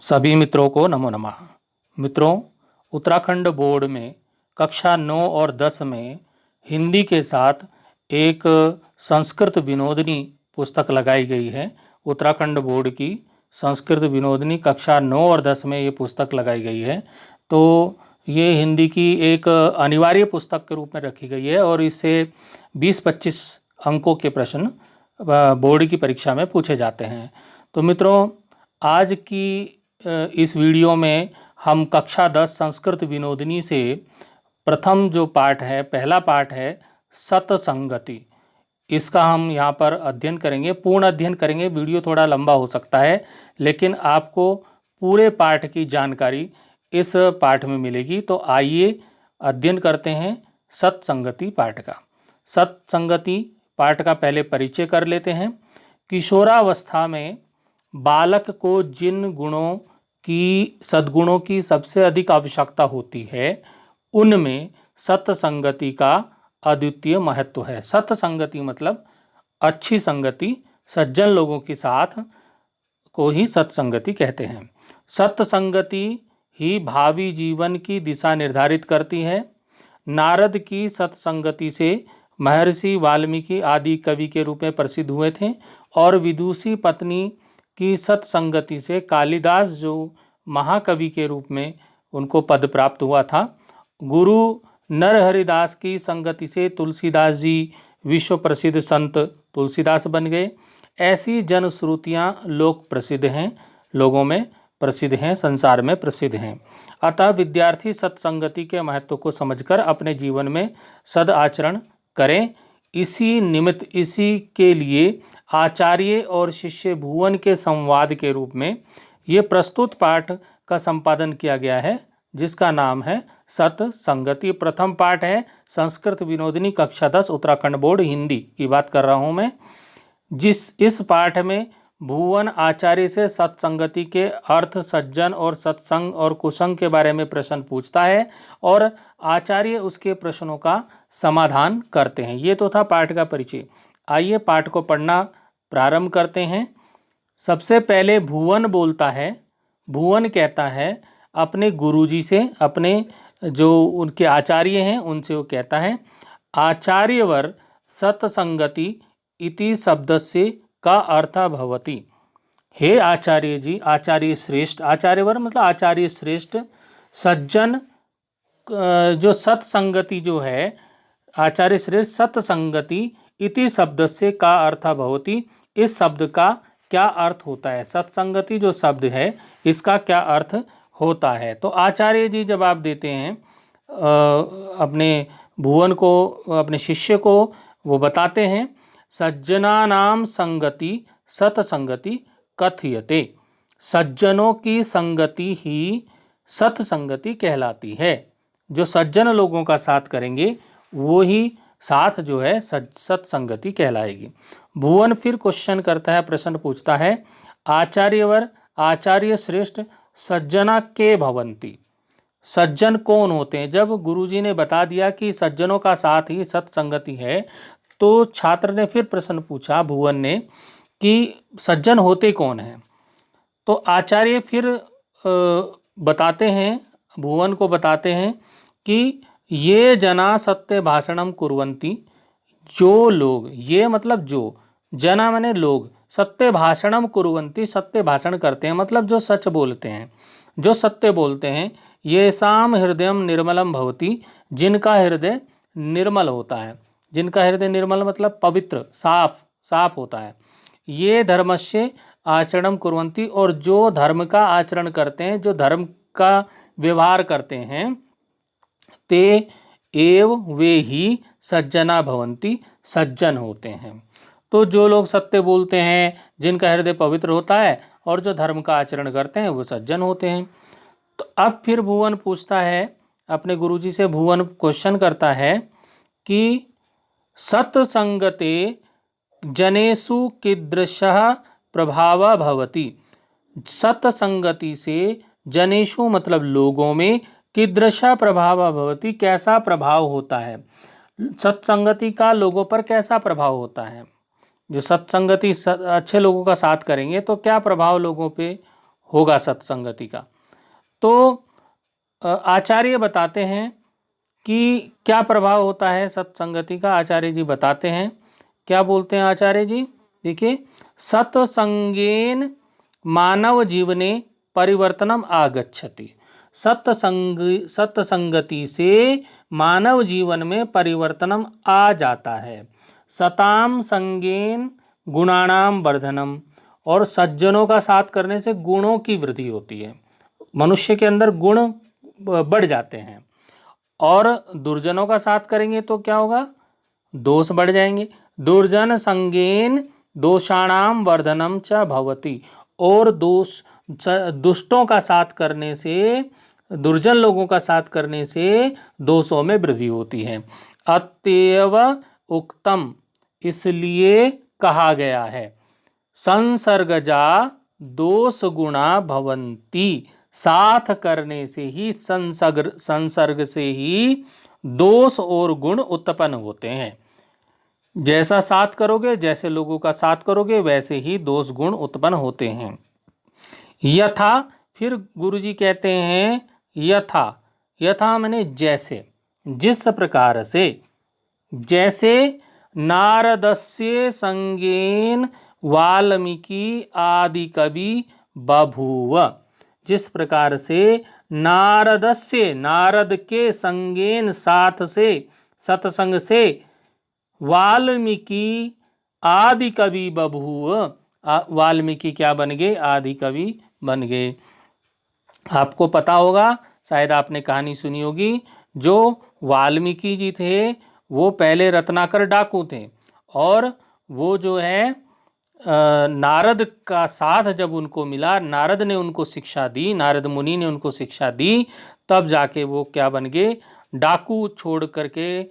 सभी मित्रों को नमो नमः। मित्रों, उत्तराखंड बोर्ड में कक्षा 9 और 10 में हिंदी के साथ एक संस्कृत विनोदनी पुस्तक लगाई गई है। उत्तराखंड बोर्ड की संस्कृत विनोदनी कक्षा 9 और 10 में ये पुस्तक लगाई गई है। तो ये हिंदी की एक अनिवार्य पुस्तक के रूप में रखी गई है और इससे 20-25 अंकों के प्रश्न बोर्ड की परीक्षा में पूछे जाते हैं। तो मित्रों, आज की इस वीडियो में हम कक्षा 10 संस्कृत विनोदनी से प्रथम जो पाठ है, पहला पाठ है सतसंगति। इसका हम यहाँ पर अध्ययन करेंगे, पूर्ण अध्ययन करेंगे। वीडियो थोड़ा लंबा हो सकता है, लेकिन आपको पूरे पाठ की जानकारी इस पाठ में मिलेगी। तो आइए अध्ययन करते हैं सतसंगति पाठ का। सतसंगति पाठ का पहले परिचय कर लेते हैं। किशोरावस्था में बालक को जिन गुणों की, सद्गुणों की सबसे अधिक आवश्यकता होती है, उनमें सतसंगति का अद्वितीय महत्व है। सतसंगति मतलब अच्छी संगति, सज्जन लोगों के साथ को ही सतसंगति कहते हैं। सतसंगति ही भावी जीवन की दिशा निर्धारित करती है। नारद की सतसंगति से महर्षि वाल्मीकि आदि कवि के रूप में प्रसिद्ध हुए थे और विदुषी पत्नी की सतसंगति से कालिदास जो महाकवि के रूप में उनको पद प्राप्त हुआ था। गुरु नरहरिदास की संगति से तुलसीदास जी विश्व प्रसिद्ध संत तुलसीदास बन गए। ऐसी जनश्रुतियाँ लोक प्रसिद्ध हैं, लोगों में प्रसिद्ध हैं, संसार में प्रसिद्ध हैं। अतः विद्यार्थी सत्संगति के महत्व को समझकर अपने जीवन में सद आचरण करें। इसी निमित्त, इसी के लिए आचार्य और शिष्य भुवन के संवाद के रूप में ये प्रस्तुत पाठ का संपादन किया गया है, जिसका नाम है सतसंगति। प्रथम पाठ है संस्कृत विनोदनी कक्षा 10 उत्तराखंड बोर्ड हिंदी की बात कर रहा हूँ मैं। इस पाठ में भुवन आचार्य से सत्संगति के अर्थ, सज्जन और सत्संग और कुसंग के बारे में प्रश्न पूछता है और आचार्य उसके प्रश्नों का समाधान करते हैं। ये तो था पाठ का परिचय। आइए पाठ को पढ़ना प्रारंभ करते हैं। सबसे पहले भुवन बोलता है। भुवन कहता है अपने गुरुजी से, अपने जो उनके आचार्य हैं उनसे वो कहता है, आचार्यवर सतसंगति इति शब्दस्य का अर्थ भवति। हे आचार्य जी, आचार्य श्रेष्ठ, आचार्यवर मतलब आचार्य श्रेष्ठ, सज्जन जो सतसंगति जो है, आचार्य श्रेष्ठ सतसंगति इति शब्दस्य का अर्थ भवति। इस शब्द का क्या अर्थ होता है? सत्संगति जो शब्द है इसका क्या अर्थ होता है? तो आचार्य जी जवाब देते हैं अपने भुवन को, अपने शिष्य को वो बताते हैं, सज्जनानाम संगति सतसंगति कथयते। सज्जनों की संगति ही सतसंगति कहलाती है। जो सज्जन लोगों का साथ करेंगे वो ही साथ जो है सत्संगति कहलाएगी। भुवन फिर क्वेश्चन करता है, प्रश्न पूछता है, आचार्यवर आचार्य श्रेष्ठ सज्जना के भवंती। सज्जन कौन होते हैं? जब गुरुजी ने बता दिया कि सज्जनों का साथ ही सत्संगति है, तो छात्र ने फिर प्रश्न पूछा, भुवन ने, कि सज्जन होते कौन हैं? तो आचार्य फिर बताते हैं, भुवन को बताते हैं कि ये जना सत्य भाषणम कुर्वन्ति। जो लोग, ये मतलब जो, जना माने लोग, सत्य भाषणम कुर्वन्ति, सत्य भाषण करते हैं मतलब जो सच बोलते हैं, जो सत्य बोलते हैं, ये साम हृदयम निर्मलम भवति, जिनका हृदय निर्मल होता है। जिनका हृदय निर्मल मतलब पवित्र, साफ साफ होता है। ये धर्मस्य आचरणम कुर्वन्ति, और जो धर्म का आचरण करते हैं, जो धर्म का व्यवहार करते हैं, ते एव वे ही सज्जना भवन्ति, सज्जन होते हैं। तो जो लोग सत्य बोलते हैं, जिनका हृदय पवित्र होता है और जो धर्म का आचरण करते हैं, वो सज्जन होते हैं। तो अब फिर भुवन पूछता है अपने गुरुजी से, भुवन क्वेश्चन करता है कि सत्संगते जनेषु कीदृशः प्रभावः भवति। सत्संगति से जनेषु मतलब लोगों में, कीदृशः प्रभावः भवति कैसा प्रभाव होता है। सत्संगति का लोगों पर कैसा प्रभाव होता है? जो सत्संगति अच्छे लोगों का साथ करेंगे तो क्या प्रभाव लोगों पे होगा सत्संगति का। तो आचार्य बताते हैं कि क्या प्रभाव होता है सत्संगति का। आचार्य जी बताते हैं, क्या बोलते हैं आचार्य जी, देखिए, सत्संगेन मानव जीवने परिवर्तनम आगच्छति। सत्संगति से मानव जीवन में परिवर्तनम आ जाता है। सताम संगेन गुणानाम वर्धनम, और सज्जनों का साथ करने से गुणों की वृद्धि होती है, मनुष्य के अंदर गुण बढ़ जाते हैं। और दुर्जनों का साथ करेंगे तो क्या होगा, दोष बढ़ जाएंगे। दुर्जन संगेन दोषाणाम वर्धनम च भवति, और दुष्टों का साथ करने से, दुर्जन लोगों का साथ करने से दोषों में वृद्धि होती है। अतएव उक्तम, इसलिए कहा गया है, संसर्गजा दोष गुणा भवंती, साथ करने से ही, संसर्ग से ही दोष और गुण उत्पन्न होते हैं। जैसा साथ करोगे, जैसे लोगों का साथ करोगे, वैसे ही दोष गुण उत्पन्न होते हैं। यथा, फिर गुरुजी कहते हैं यथा, यथा माने जैसे, जिस प्रकार से, जैसे नारदस्य संगेन वाल्मीकि आदि कवि बभूव, जिस प्रकार से नारदस्य, नारद के संगेन साथ से, सत्संग से, वाल्मीकि आदि कवि बभूव, वाल्मीकि क्या बन गए, आदि कवि बन गए। आपको पता होगा, शायद आपने कहानी सुनी होगी, जो वाल्मीकि जी थे वो पहले रत्नाकर डाकू थे, और वो जो है नारद का साथ जब उनको मिला, नारद ने उनको शिक्षा दी, नारद मुनि ने उनको शिक्षा दी, तब जाके वो क्या बन गए, डाकू छोड़ करके,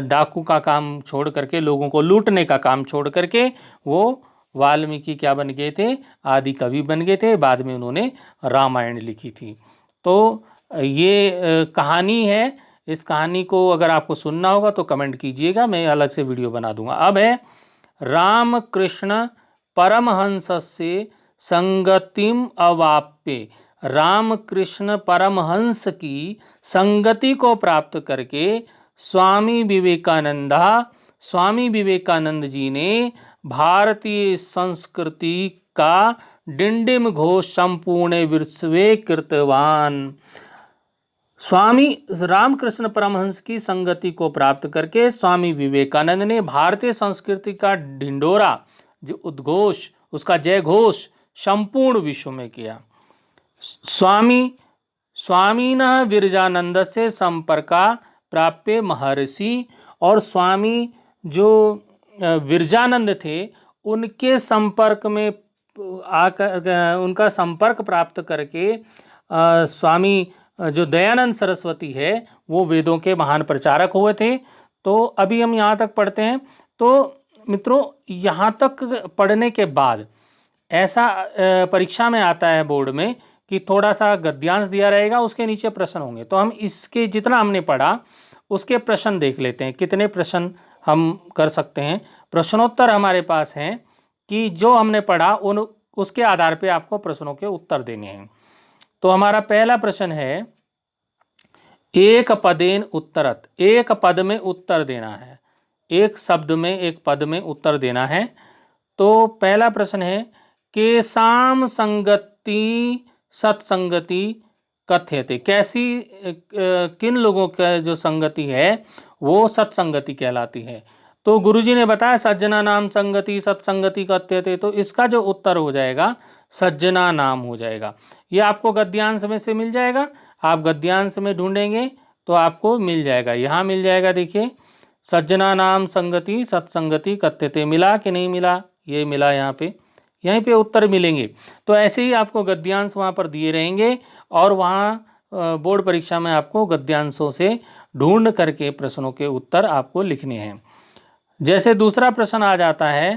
डाकू का काम छोड़ करके, लोगों को लूटने का काम छोड़ करके वो वाल्मीकि क्या बन गए थे, आदि कवि बन गए थे। बाद में उन्होंने रामायण लिखी थी। तो ये कहानी है। इस कहानी को अगर आपको सुनना होगा तो कमेंट कीजिएगा, मैं अलग से वीडियो बना दूंगा। अब है रामकृष्ण परमहंसस्य संगतिम अवाप्य, रामकृष्ण परमहंस की संगति को प्राप्त करके स्वामी विवेकानंद जी ने भारतीय संस्कृति का डिंडिम घोष संपूर्ण विश्वे कृतवान। स्वामी रामकृष्ण परमहंस की संगति को प्राप्त करके स्वामी विवेकानंद ने भारतीय संस्कृति का ढिंडोरा, जो उद्घोष, उसका जय घोष संपूर्ण विश्व में किया। स्वामीनः विरजानंद से संपर्का प्राप्य महर्षि, और स्वामी जो विरजानंद थे उनके संपर्क में आकर, उनका संपर्क प्राप्त करके स्वामी जो दयानंद सरस्वती है वो वेदों के महान प्रचारक हुए थे। तो अभी हम यहाँ तक पढ़ते हैं। तो मित्रों, यहाँ तक पढ़ने के बाद ऐसा परीक्षा में आता है बोर्ड में कि थोड़ा सा गद्यांश दिया रहेगा, उसके नीचे प्रश्न होंगे। तो हम इसके जितना हमने पढ़ा उसके प्रश्न देख लेते हैं, कितने प्रश्न हम कर सकते हैं। प्रश्नोत्तर हमारे पास हैं कि जो हमने पढ़ा उन उसके आधार पे आपको प्रश्नों के उत्तर देने हैं। तो हमारा पहला प्रश्न है, एक पदेन उत्तरत, एक पद में उत्तर देना है, एक शब्द में, एक पद में उत्तर देना है। तो पहला प्रश्न है, केसाम संगति सत्संगति कथ्यते, कैसी किन लोगों का जो संगति है वो सत्संगति कहलाती है। तो गुरुजी ने बताया सज्जना नाम संगति सत्संगति कथ्यते, तो इसका जो उत्तर हो जाएगा सज्जना नाम हो जाएगा। ये आपको गद्यांश में से मिल जाएगा, आप गद्यांश में ढूंढेंगे तो आपको मिल जाएगा, यहाँ मिल जाएगा। देखिए, सज्जना नाम संगति सत्संगति कथ्यते, मिला कि नहीं मिला, ये मिला, यहाँ पे यहीं पे उत्तर मिलेंगे। तो ऐसे ही आपको गद्यांश वहाँ पर दिए रहेंगे, और वहाँ बोर्ड परीक्षा में आपको गद्यांशों से ढूंढ करके प्रश्नों के उत्तर आपको लिखने हैं। जैसे दूसरा प्रश्न आ जाता है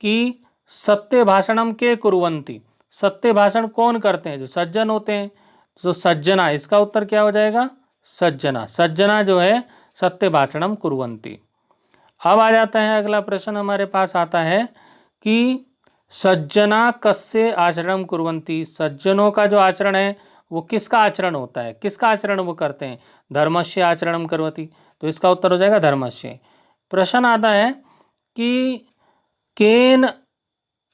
कि सत्य भाषणम के कुर्वन्ति, सत्य भाषण कौन करते हैं, जो सज्जन होते हैं। तो सज्जना, इसका उत्तर क्या हो जाएगा, सज्जना, सज्जना जो है सत्य भाषणम कुर्वन्ति। अब आ जाता है अगला प्रश्न, हमारे पास आता है कि सज्जना कस्य आचरण कुर्वन्ति, सज्जनों का जो आचरण है वो किसका आचरण होता है, किसका आचरण वो करते हैं, धर्मस्य आचरण करवति। तो इसका उत्तर हो जाएगा धर्मस्य। प्रश्न आता है कि केन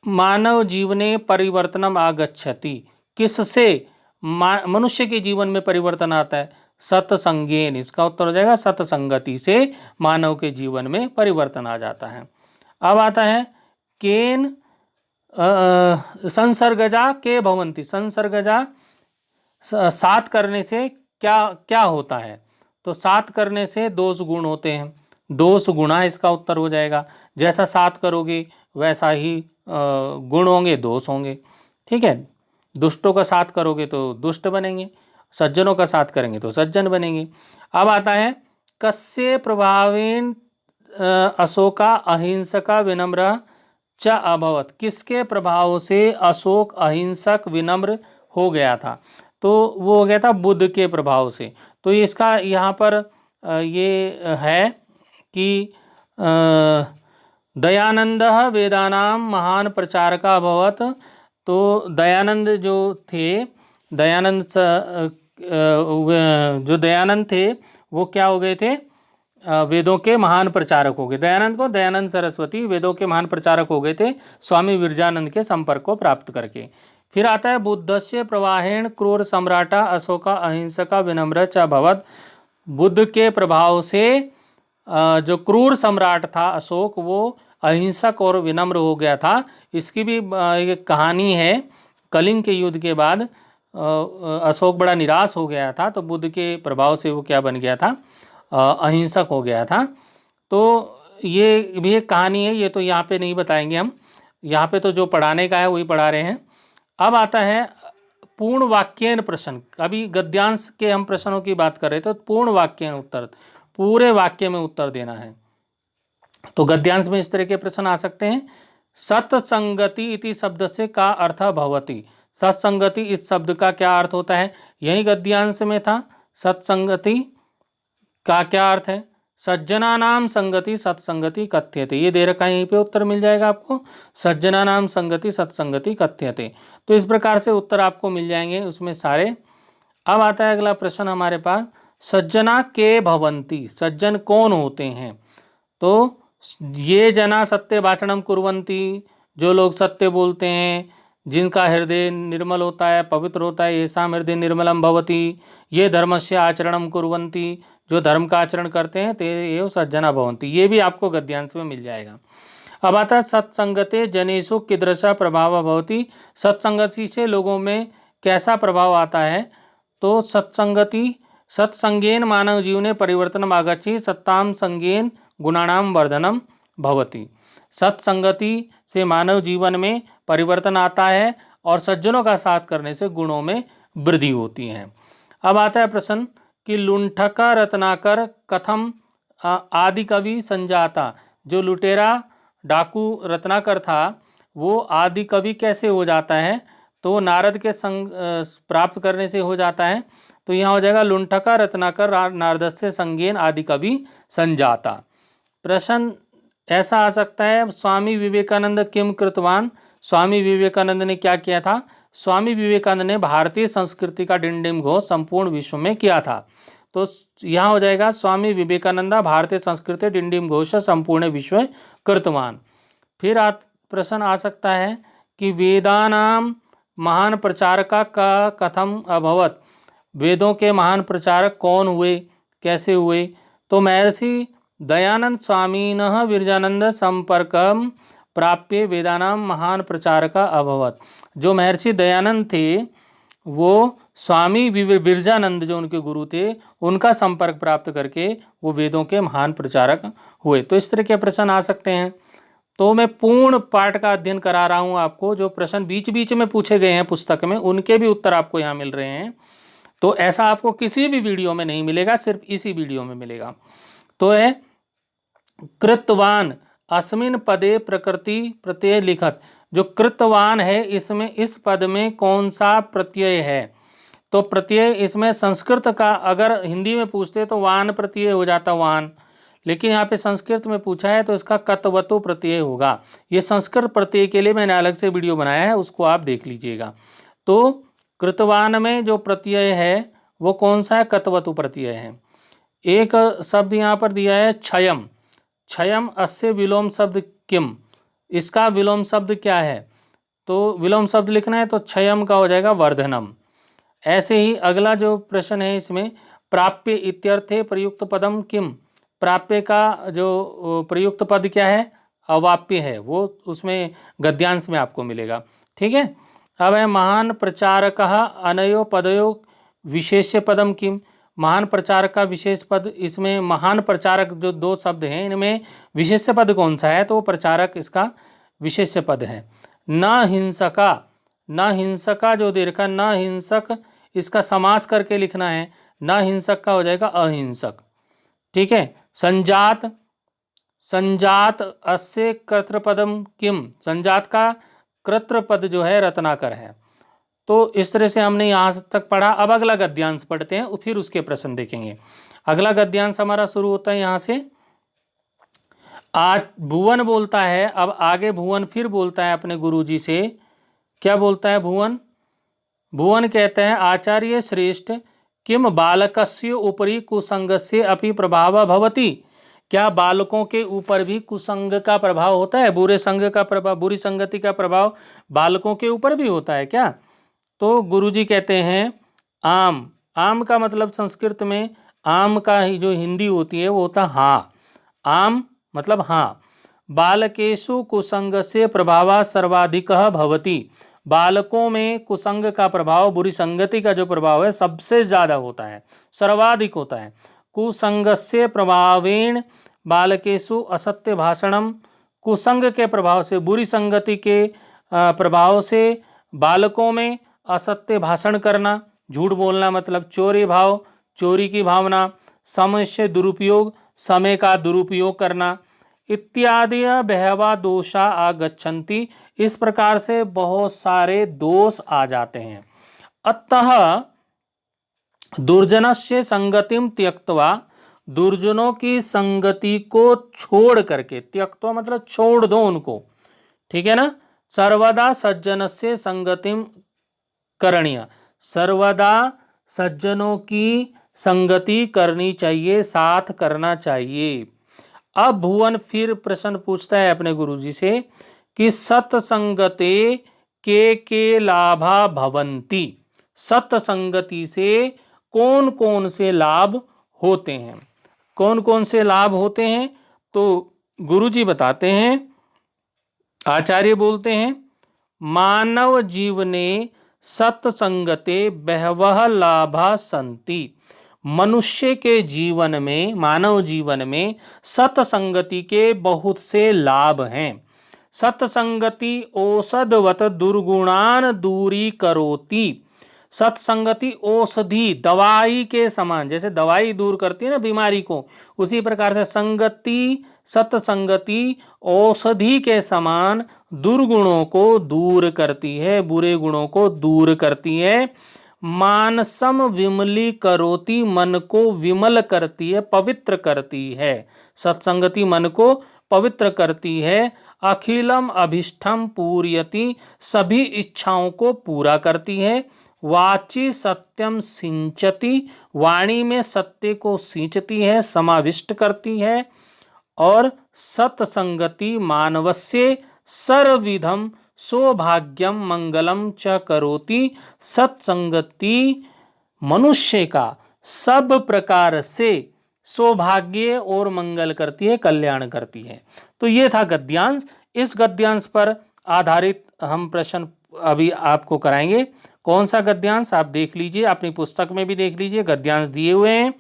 मानव जीवने परिवर्तनम आगच्छति, किससे मनुष्य के जीवन में परिवर्तन आता है, सत्संगेन। इसका उत्तर हो जाएगा सत्संगति से मानव के जीवन में परिवर्तन आ जाता है। अब आता है केन संसर्गजा के भवंती, संसर्गजा सात करने से क्या क्या होता है, तो सात करने से दोष गुण होते हैं, दोष गुणा इसका उत्तर हो जाएगा। जैसा सात करोगे वैसा ही गुण होंगे, दोष होंगे। ठीक है, दुष्टों का साथ करोगे तो दुष्ट बनेंगे, सज्जनों का साथ करेंगे तो सज्जन बनेंगे। अब आता है कस्य प्रभावेन अशोका अहिंसका विनम्र च अभवत, किसके प्रभाव से अशोक अहिंसक विनम्र हो गया था, तो वो हो गया था बुद्ध के प्रभाव से। तो इसका यहाँ पर ये है कि दयानंद वेदानां महान प्रचारक अभवत। तो दयानंद जो थे, दयानंद जो दयानंद थे वो क्या हो गए थे, वेदों के महान प्रचारक हो गए। दयानंद को, दयानंद सरस्वती वेदों के महान प्रचारक हो गए थे स्वामी विरजानंद के संपर्क को प्राप्त करके। फिर आता है बुद्धस्य प्रवाहेण क्रूर सम्राटा अशोका अहिंसका विनम्र च अभवत, बुद्ध के प्रभाव से जो क्रूर सम्राट था अशोक वो अहिंसक और विनम्र हो गया था। इसकी भी एक कहानी है, कलिंग के युद्ध के बाद अशोक बड़ा निराश हो गया था, तो बुद्ध के प्रभाव से वो क्या बन गया था, अहिंसक हो गया था। तो ये भी एक कहानी है, ये तो यहाँ पे नहीं बताएंगे हम, यहाँ पे तो जो पढ़ाने का है वही पढ़ा रहे हैं। अब आता है पूर्ण वाक्यन प्रश्न। अभी गद्यांश के हम प्रश्नों की बात कर रहे थे, तो पूर्ण वाक्यन उत्तर, पूरे वाक्य में उत्तर देना है। तो गद्यांश में इस तरह के प्रश्न आ सकते हैं। सत्संगति इति शब्द से का अर्थ भवति, सत्संगति इस शब्द का क्या अर्थ होता है, यही गद्यांश में था। सत्संगति का क्या अर्थ है, सज्जना नाम संगति सत्संगति कथ्यते, ये दे रखा है, यहीं पे उत्तर मिल जाएगा आपको, सज्जना नाम संगति सत्संगति कथ्यते। तो इस प्रकार से उत्तर आपको मिल जाएंगे उसमें सारे। अब आता है अगला प्रश्न हमारे पास, सज्जना के भवंती, सज्जन कौन होते हैं, तो ये जना सत्य भाषणम कुर्वन्ति, जो लोग सत्य बोलते हैं, जिनका हृदय निर्मल होता है, पवित्र होता है, ऐसा हृदय निर्मलम भवति, ये धर्मस्य आचरणम कुर्वन्ति, जो धर्म का आचरण करते हैं, ते एव सज्जना भवन्ति, ये भी आपको गद्यांश में मिल जाएगा। अब आता है सत्संगते जनेषु कीदृशा प्रभाव भवति, सत्संगति से लोगों में कैसा प्रभाव आता है, तो सत्संगति सत्संगेन मानव जीवने परिवर्तनम आगच्छति सत्ताम संगेन गुणानाम वर्धनम भवति, सत्संगति से मानव जीवन में परिवर्तन आता है और सज्जनों का साथ करने से गुणों में वृद्धि होती है। अब आता है प्रश्न कि लुंठका रत्नाकर कथम आदि कवि संजाता, जो लुटेरा डाकू रत्नाकर था वो आदि कवि कैसे हो जाता है, तो वो नारद के संग प्राप्त करने से हो जाता है। तो यहाँ हो जाएगा लुंठका रत्नाकर नारद से संगेन आदि कवि संजाता। प्रश्न ऐसा आ सकता है, स्वामी विवेकानंद किम कृतवान, स्वामी विवेकानंद ने क्या किया था, स्वामी विवेकानंद ने भारतीय संस्कृति का डिंडिम घोष संपूर्ण विश्व में किया था। तो यहाँ हो जाएगा स्वामी विवेकानंद भारतीय संस्कृति डिंडिम घोष संपूर्ण विश्व कृतवान। फिर प्रश्न आ सकता है कि वेदानाम महान प्रचारका का कथम अभवत, वेदों के महान प्रचारक कौन हुए, कैसे हुए, तो महर्षि दयानंद स्वामिनः विरजानंद संपर्कम प्राप्य वेदानाम महान प्रचारका अभवत, जो महर्षि दयानंद थे वो स्वामी विरजानंद जो उनके गुरु थे उनका संपर्क प्राप्त करके वो वेदों के महान प्रचारक हुए। तो इस तरह के प्रश्न आ सकते हैं। तो मैं पूर्ण पाठ का अध्ययन करा रहा हूँ आपको, जो प्रश्न बीच बीच में पूछे गए हैं पुस्तक में उनके भी उत्तर आपको यहाँ मिल रहे हैं। तो ऐसा आपको किसी भी वीडियो में नहीं मिलेगा, सिर्फ इसी वीडियो में मिलेगा। तो है कृतवान अस्मिन पदे प्रकृति प्रत्यय लिखत, जो कृतवान है इसमें इस पद में कौन सा प्रत्यय है, तो प्रत्यय इसमें संस्कृत का, अगर हिंदी में पूछते तो वान प्रत्यय हो जाता वान, लेकिन यहाँ पे संस्कृत में पूछा है तो इसका कतवतो प्रत्यय होगा। ये संस्कृत प्रत्यय के लिए मैंने अलग से वीडियो बनाया है, उसको आप देख लीजिएगा। तो कृतवान में जो प्रत्यय है वो कौन सा है? कतवतु प्रत्यय है। एक शब्द यहाँ पर दिया है क्षयम। क्षयम अस्य विलोम शब्द किम, इसका विलोम शब्द क्या है? तो विलोम शब्द लिखना है तो क्षयम का हो जाएगा वर्धनम। ऐसे ही अगला जो प्रश्न है इसमें, प्राप्य इत्यर्थे प्रयुक्त पदम किम, प्राप्य का जो प्रयुक्त पद क्या है? अवाप्य है, वो उसमें गद्यांश में आपको मिलेगा। ठीक है। अब है महान प्रचारक अनयो पदयो विशेष्य पदम किम, महान प्रचारक का विशेष पद, इसमें महान प्रचारक जो दो शब्द हैं इनमें विशेष्य पद कौन सा है? तो प्रचारक इसका विशेष्य पद है। न हिंसका, न हिंसका जो दे रखा, न हिंसक इसका समास करके लिखना है, न हिंसक का हो जाएगा अहिंसक। ठीक है। संजात, संजात अस्य कर्तृपदम किम, संजात का कर्तृपद जो है रत्नाकर है। तो इस तरह से हमने यहाँ तक पढ़ा। अब अगला गद्यांश पढ़ते हैं, फिर उसके प्रश्न देखेंगे। अगला गद्यांश हमारा शुरू होता है यहाँ से। आज भुवन बोलता है, अब आगे भुवन फिर बोलता है अपने गुरुजी से। क्या बोलता है भुवन? भुवन कहते हैं आचार्य श्रेष्ठ किम बालकस्य उपरि कुसंगस्य अपि प्रभाव भवति, क्या बालकों के ऊपर भी कुसंग का प्रभाव होता है? बुरे संग का प्रभाव, बुरी संगति का प्रभाव बालकों के ऊपर भी होता है क्या? तो गुरुजी कहते हैं आम। आम का मतलब संस्कृत में आम का ही जो हिंदी होती है वो होता हाँ। आम मतलब हाँ। बालकेषु कुसंग से प्रभाव सर्वाधिकः भवति, बालकों में कुसंग का प्रभाव, बुरी संगति का जो प्रभाव है सबसे ज्यादा होता है, सर्वाधिक होता है। कुसंगस्य प्रभावेण बालकेषु असत्य भाषणम, कुसंग के प्रभाव से, बुरी संगति के प्रभाव से बालकों में असत्य भाषण करना, झूठ बोलना, मतलब चोरी भाव, चोरी की भावना, समय से दुरुपयोग, समय का दुरुपयोग करना, इत्यादि बहवा दोषा आगच्छन्ति, इस प्रकार से बहुत सारे दोष आ जाते हैं। अतः दुर्जनस्य संगतिम त्यक्त्वा, दुर्जनों की संगति को छोड़ करके, त्यक्त्वा मतलब छोड़ दो उनको, ठीक है ना। सर्वदा सज्जनस्य संगतिम करणीय, सर्वदा सज्जनों की संगति करनी चाहिए, साथ करना चाहिए। अब भुवन फिर प्रश्न पूछता है अपने गुरुजी से कि सत्संगते के लाभा भवंती, सत्संगति से कौन कौन से लाभ होते हैं? कौन कौन से लाभ होते हैं? तो गुरुजी बताते हैं, आचार्य बोलते हैं मानव जीवने सत्संगते बहवः लाभा संति, मनुष्य के जीवन में, मानव जीवन में सत्संगति के बहुत से लाभ हैं। सत्संगति औषधवत दुर्गुणान दूरी करोति, सत्संगति औषधि, दवाई के समान, जैसे दवाई दूर करती है ना बीमारी को, उसी प्रकार से संगति, सत्संगति औषधि के समान दुर्गुणों को दूर करती है, बुरे गुणों को दूर करती है। मानसम विमली करोति, मन को विमल करती है, पवित्र करती है। सत्संगति मन को पवित्र करती है। अखिलम अभिष्टम पूर्यति, सभी इच्छाओं को पूरा करती है। वाची सत्यम सिंचति, वाणी में सत्य को सींचती है, समाविष्ट करती है। और सत्संगति मानवस्य सर्वविधम सौभाग्यम मंगलम च करोति, सत्संगति मनुष्य का सब प्रकार से सौभाग्य और मंगल करती है, कल्याण करती है। तो ये था गद्यांश। इस गद्यांश पर आधारित हम प्रश्न अभी आपको कराएंगे। कौन सा गद्यांश आप देख लीजिए, अपनी पुस्तक में भी देख लीजिए, गद्यांश दिए हुए हैं।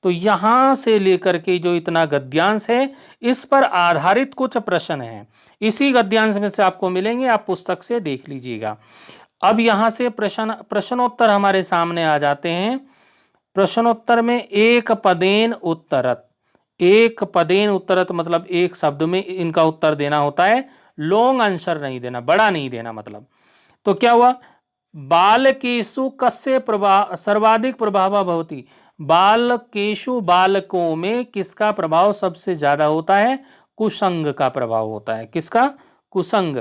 तो यहां से लेकर के जो इतना गद्यांश है इस पर आधारित कुछ प्रश्न हैं, इसी गद्यांश में से आपको मिलेंगे, आप पुस्तक से देख लीजिएगा। अब यहां से प्रश्नोत्तर हमारे सामने आ जाते हैं। प्रश्नोत्तर में एक पदेन उत्तरत, एक पदेन उत्तरत मतलब एक शब्द में इनका उत्तर देना होता है, लॉन्ग आंसर नहीं देना, बड़ा नहीं देना। मतलब तो क्या हुआ, बालकेषु कस्य सर्वाधिक प्रभाव भवति, बालकेषु बालकों में किसका प्रभाव सबसे ज्यादा होता है? कुसंग का प्रभाव होता है। किसका? कुसंग।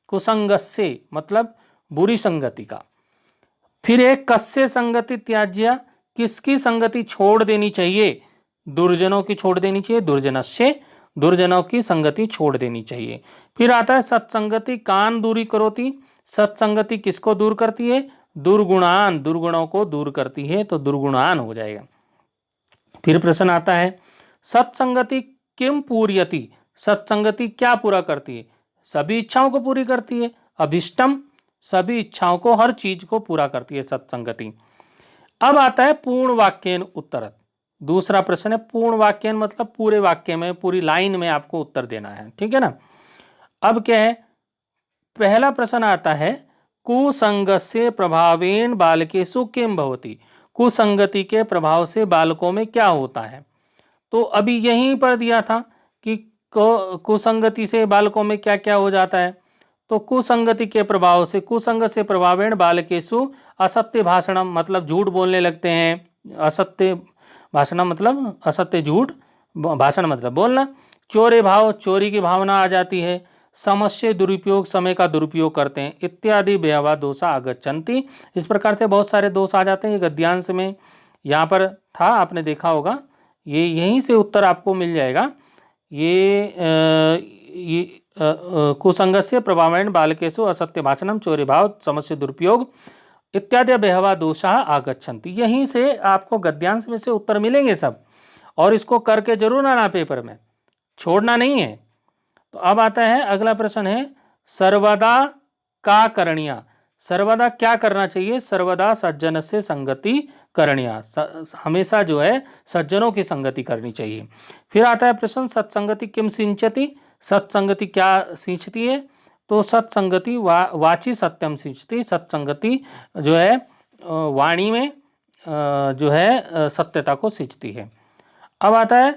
कुसंगस्य मतलब बुरी संगति का। फिर एक कस्य संगति त्याज्या, किसकी संगति छोड़ देनी चाहिए? दुर्जनों की छोड़ देनी चाहिए। दुर्जनस्य, दुर्जनों की संगति छोड़ देनी चाहिए। फिर आता है सत्संगति कान दूरी करोति, सत्संगति किसको दूर करती है? दुर्गुणान, दुर्गुणों को दूर करती है, तो दुर्गुणान हो जाएगा। फिर प्रश्न आता है सत्संगति किम पूर्यति, सत्संगति क्या पूरा करती है? सभी इच्छाओं को पूरी करती है। अभिष्टम, सभी इच्छाओं को, हर चीज को पूरा करती है सत्संगति। अब आता है पूर्ण वाक्यन उत्तर। दूसरा प्रश्न है पूर्ण वाक्यन मतलब पूरे वाक्य में, पूरी लाइन में आपको उत्तर देना है, ठीक है ना। अब क्या है, पहला प्रश्न आता है कुसंगस्य प्रभावेन बालकेषु किम भवति, कुसंगति के प्रभाव से बालकों में क्या होता है? तो अभी यहीं पर दिया था कि कुसंगति से बालकों में क्या क्या हो जाता है। तो कुसंगति के प्रभाव से, कुसंग से प्रभावेण बालकेषु असत्य भाषणम मतलब झूठ बोलने लगते हैं। असत्य भाषण मतलब असत्य झूठ, भाषण मतलब बोलना। चोरे भाव, चोरी की भावना आ जाती है। समस्य दुरुपयोग, समय का दुरुपयोग करते हैं। इत्यादि व्यवहार दोषा आगच्छन्ति, इस प्रकार से बहुत सारे दोष आ जाते हैं। ये गद्यांश में यहाँ पर था, आपने देखा होगा। ये यहीं से उत्तर आपको मिल जाएगा। ये कुसंगस्य प्रभावेण बालकेषु असत्य भाषणम चोरी भाव समस्य दुरुपयोग इत्यादि व्यवहार दोषा आगच्छन्ति, यहीं से आपको गद्यांश में से उत्तर मिलेंगे सब। और इसको करके जरूर आना पेपर में, छोड़ना नहीं है। तो अब आता है अगला प्रश्न है सर्वदा का करणीया, सर्वदा क्या करना चाहिए? सर्वदा सज्जन से संगति करणीया, हमेशा जो है सज्जनों की संगति करनी चाहिए। फिर आता है प्रश्न सत्संगति किम सिंचति, सत्संगति क्या सींचती है? तो सत्संगति वाची सत्यम सिंचती, सत्संगति जो है वाणी में जो है सत्यता को सिंचती है। अब आता है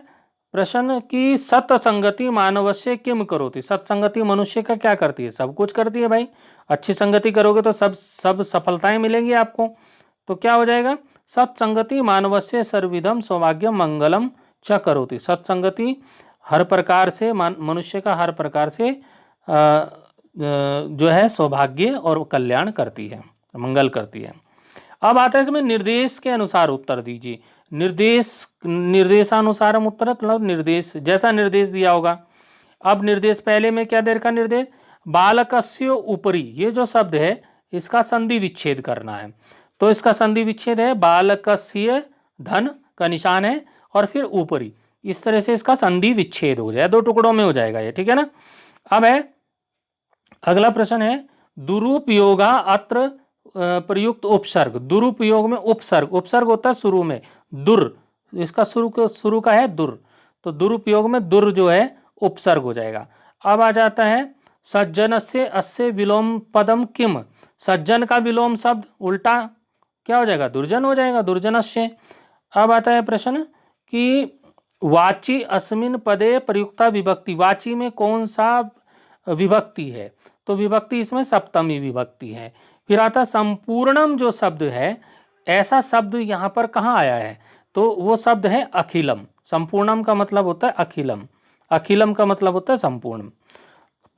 प्रश्न कि सत्संगति मानवस्य किम करोति, सत्संगति मनुष्य का क्या करती है? सब कुछ करती है भाई। अच्छी संगति करोगे तो सब सफलताएं मिलेंगी आपको। तो क्या हो जाएगा? सत्संगति मानवस्य सर्वविधम सौभाग्यम मंगलम च करोति, सत्संगति हर प्रकार से मनुष्य का हर प्रकार से जो है सौभाग्य और कल्याण करती है, मंगल करती है। अब आता है इसमें निर्देश के अनुसार उत्तर दीजिए। निर्देशानुसार हम उत्तर मतलब निर्देश, जैसा निर्देश दिया होगा। अब निर्देश पहले में क्या दे रखा निर्देश? बालकस्य ऊपरी, ये जो शब्द है इसका संधि विच्छेद करना है। तो इसका संधि विच्छेद है बालकस्य, धन का निशान है और फिर ऊपरी, इस तरह से इसका संधि विच्छेद हो जाए, दो टुकड़ों में हो जाएगा ये, ठीक है ना। अब है अगला प्रश्न है दुरुपयोगा अत्र प्रयुक्त उपसर्ग, दुरुपयोग में उपसर्ग, उपसर्ग होता है शुरू में, दुर, इसका शुरू का है दुर, तो दुरुपयोग में दुर जो है उपसर्ग हो जाएगा। अब आ जाता है सज्जन से अस्य विलोम पदम किम, सज्जन का विलोम शब्द उल्टा क्या हो जाएगा? दुर्जन हो जाएगा, दुर्जनस्य। अब आता है प्रश्न कि वाची अस्मिन पदे प्रयुक्ता विभक्ति, वाची में कौन सा विभक्ति है? तो विभक्ति इसमें सप्तमी विभक्ति है। फिर आता संपूर्णम जो शब्द है, ऐसा शब्द यहाँ पर कहाँ आया है? तो वो शब्द है अखिलम। संपूर्णम का मतलब होता है अखिलम, अखिलम का मतलब होता है संपूर्ण।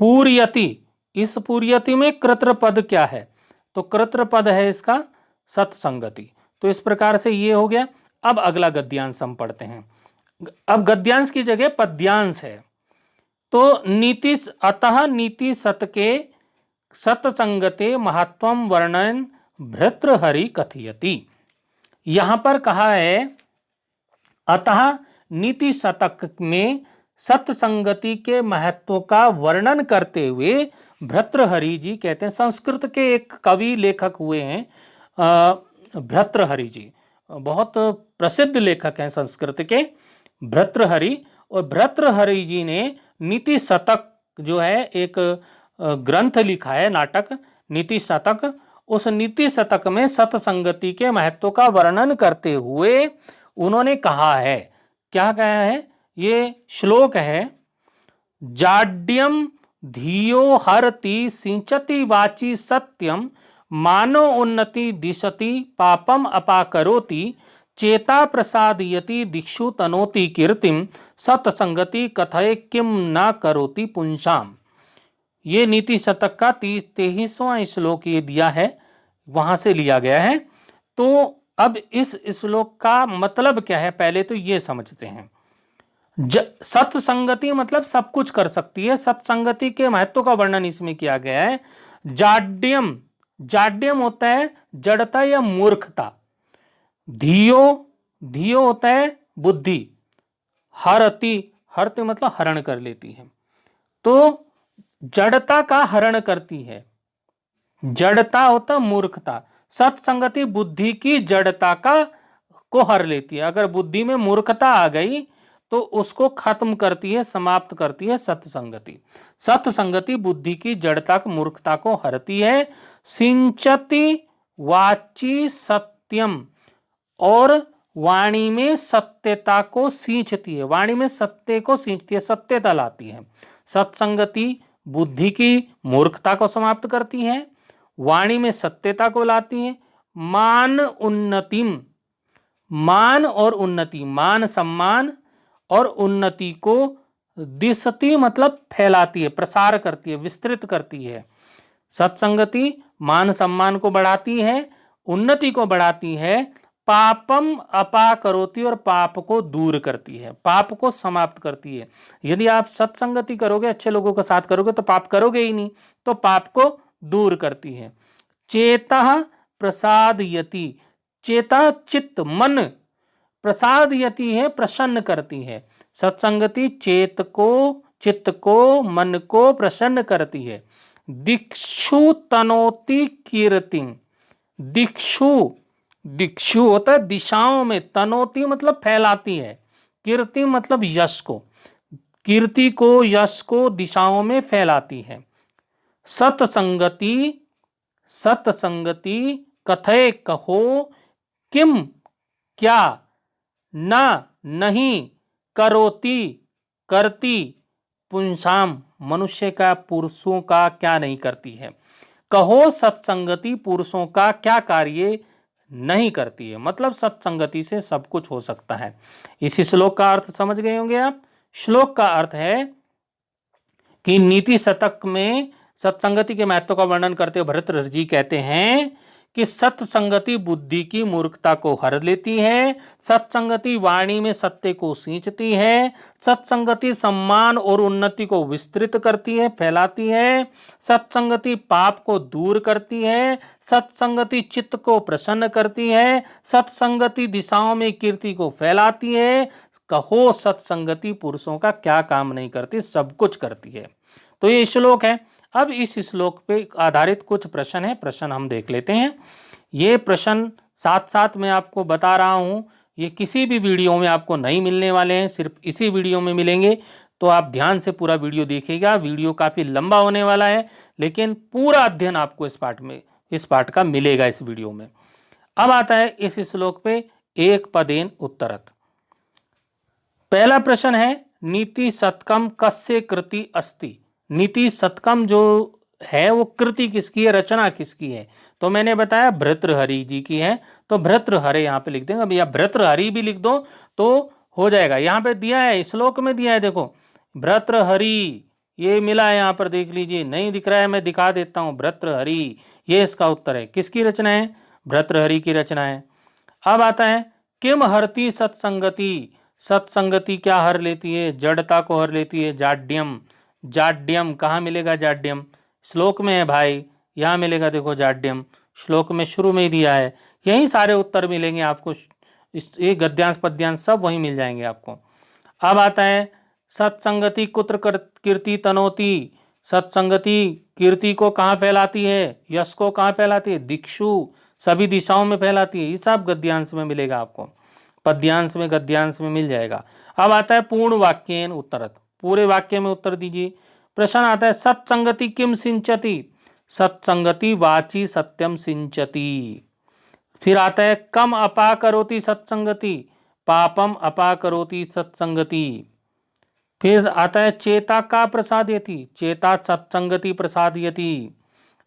पूर्यति, इस पूर्यति में कृत्रपद क्या है? तो कृत्रपद है इसका सत्संगति। तो इस प्रकार से ये हो गया। अब अगला गद्यांश हम पढ़ते हैं। अब गद्यांश की जगह पद्यांश है। तो नीति, अतः नीति सतके सत्संगते महत्वम वर्णन भर्तृहरि कथयति, यहां पर कहा है अतः नीति शतक में सत्संगति के महत्व का वर्णन करते हुए भर्तृहरि जी कहते हैं, संस्कृत के एक कवि लेखक हुए हैं भर्तृहरि जी, बहुत प्रसिद्ध लेखक हैं संस्कृत के भर्तृहरि। और भर्तृहरि जी ने नीति शतक जो है एक ग्रंथ लिखा है, नाटक नीति शतक। उस नीति शतक में सत्संगति के महत्व का वर्णन करते हुए उन्होंने कहा है, क्या कहा है? ये श्लोक है जाड्यम धियो हरति सिंचति वाची सत्यम मानो उन्नति दिशति पापम अपाकरोति चेता प्रसादयति दिक्षु तनोति कीर्तिम सत्संगति कथय किम न करोति पुंसाम। ये नीति शतक का 23वां श्लोक ये दिया है, वहां से लिया गया है। तो अब इस श्लोक का मतलब क्या है पहले तो ये समझते हैं। सत्संगति मतलब सब कुछ कर सकती है। सत्संगति के महत्व का वर्णन इसमें किया गया है। जाड्यम, जाड्यम होता है जड़ता या मूर्खता। धियो, धियो होता है बुद्धि। हरति, हरति मतलब हरण कर लेती है। तो जड़ता का हरण करती है, जड़ता होता मूर्खता। सत्संगति बुद्धि की जड़ता का को हर लेती है। अगर बुद्धि में मूर्खता आ गई तो उसको खत्म करती है, समाप्त करती है सत्संगति। सत्संगति बुद्धि की जड़ता मूर्खता को हरती है। सिंचति वाची सत्यम, और वाणी में सत्यता को सींचती है, वाणी में सत्य को सींचती है, सत्यता लाती है। सत्संगति बुद्धि की मूर्खता को समाप्त करती है, वाणी में सत्यता को लाती है। मान उन्नतिम, मान और उन्नति, मान सम्मान और उन्नति को दिशती मतलब फैलाती है, प्रसार करती है, विस्तृत करती है। सत्संगति मान सम्मान को बढ़ाती है, उन्नति को बढ़ाती है। पापम अपा करोति, और पाप को दूर करती है, पाप को समाप्त करती है। यदि आप सत्संगति करोगे, अच्छे लोगों के साथ करोगे तो पाप करोगे ही नहीं, तो पाप को दूर करती है। चेता प्रसादयति, चेता चित्त मन, प्रसादयति है प्रसन्न करती है। सत्संगति चेत को, चित्त को, मन को प्रसन्न करती है। दिक्षु तनोति कीर्तिम, दिक्षु, दिक्षु होता है दिशाओं में, तनोति मतलब फैलाती है, कीर्ति मतलब यश को, कीर्ति को, यश को दिशाओं में फैलाती है। सत्संगति, सत्संगति कथय कहो, किम क्या, न नहीं, करोति करती, पुंसाम मनुष्य का, पुरुषों का क्या नहीं करती है। कहो सत्संगति पुरुषों का क्या कार्य नहीं करती है, मतलब सत्संगति से सब कुछ हो सकता है। इस श्लोक का अर्थ समझ गए होंगे आप। श्लोक का अर्थ है कि नीति शतक में सत्संगति के महत्व का वर्णन करते हुए भरतृहरि जी कहते हैं कि सत्संगति बुद्धि की मूर्खता को हर लेती है, सत्संगति वाणी में सत्य को सींचती है, सत्संगति सम्मान और उन्नति को विस्तृत करती है, फैलाती है, सत्संगति पाप को दूर करती है, सत्संगति चित्त को प्रसन्न करती है, सत्संगति दिशाओं में कीर्ति को फैलाती है। कहो सत्संगति पुरुषों का क्या काम नहीं करती, सब कुछ करती है। तो ये श्लोक है। अब इस श्लोक पे आधारित कुछ प्रश्न है, प्रश्न हम देख लेते हैं। ये प्रश्न साथ साथ मैं आपको बता रहा हूं, ये किसी भी वीडियो में आपको नहीं मिलने वाले हैं, सिर्फ इसी वीडियो में मिलेंगे। तो आप ध्यान से पूरा वीडियो देखिएगा। वीडियो काफी लंबा होने वाला है, लेकिन पूरा अध्ययन आपको इस पाठ का मिलेगा इस वीडियो में। अब आता है इस श्लोक पे एक पदेन उत्तरत। पहला प्रश्न है नीति शतकम कस्य कृति अस्ति। नीति शतकम जो है वो कृति किसकी है, रचना किसकी है। तो मैंने बताया भर्तृहरि जी की है, तो भर्तृहरि यहाँ पे लिख देंगे। अब या भर्तृहरि भी लिख दो तो हो जाएगा। यहाँ पे दिया है, श्लोक में दिया है, देखो भर्तृहरि ये मिला है यहाँ पर, देख लीजिए। नहीं दिख रहा है, मैं दिखा देता हूँ। भर्तृहरि ये इसका उत्तर है। किसकी रचना है, भर्तृहरि की रचना है। अब आता है किम हरति सत्संगति। सत्संगति क्या हर लेती है, जड़ता को हर लेती है। जाड्यम, जाड्यम कहाँ मिलेगा, जाड्यम श्लोक में है भाई, यहाँ मिलेगा, देखो जाड्यम श्लोक में शुरू में ही दिया है। यही सारे उत्तर मिलेंगे आपको, ये गद्यांश पद्यांश सब वही मिल जाएंगे आपको। अब आता है सत्संगति कुत्र कीर्ति तनोति। सत्संगति कीर्ति को कहाँ फैलाती है, यश को कहाँ फैलाती है, दिक्षु सभी दिशाओं में फैलाती है। ये सब गद्यांश में मिलेगा आपको, पद्यांश में गद्यांश में मिल जाएगा। अब आता है पूर्ण वाक्येन उत्तरत। पूरे वाक्य में उत्तर दीजिए। प्रश्न आता है सत्संगति किम सिंचति। सत्संगति वाची सत्यम सिंचति। फिर आता है कम अपा करोति सत्संगति। पापम अपा करोति सत्संगति। फिर आता है चेता का प्रसादयति। चेता सत्संगति प्रसादयति।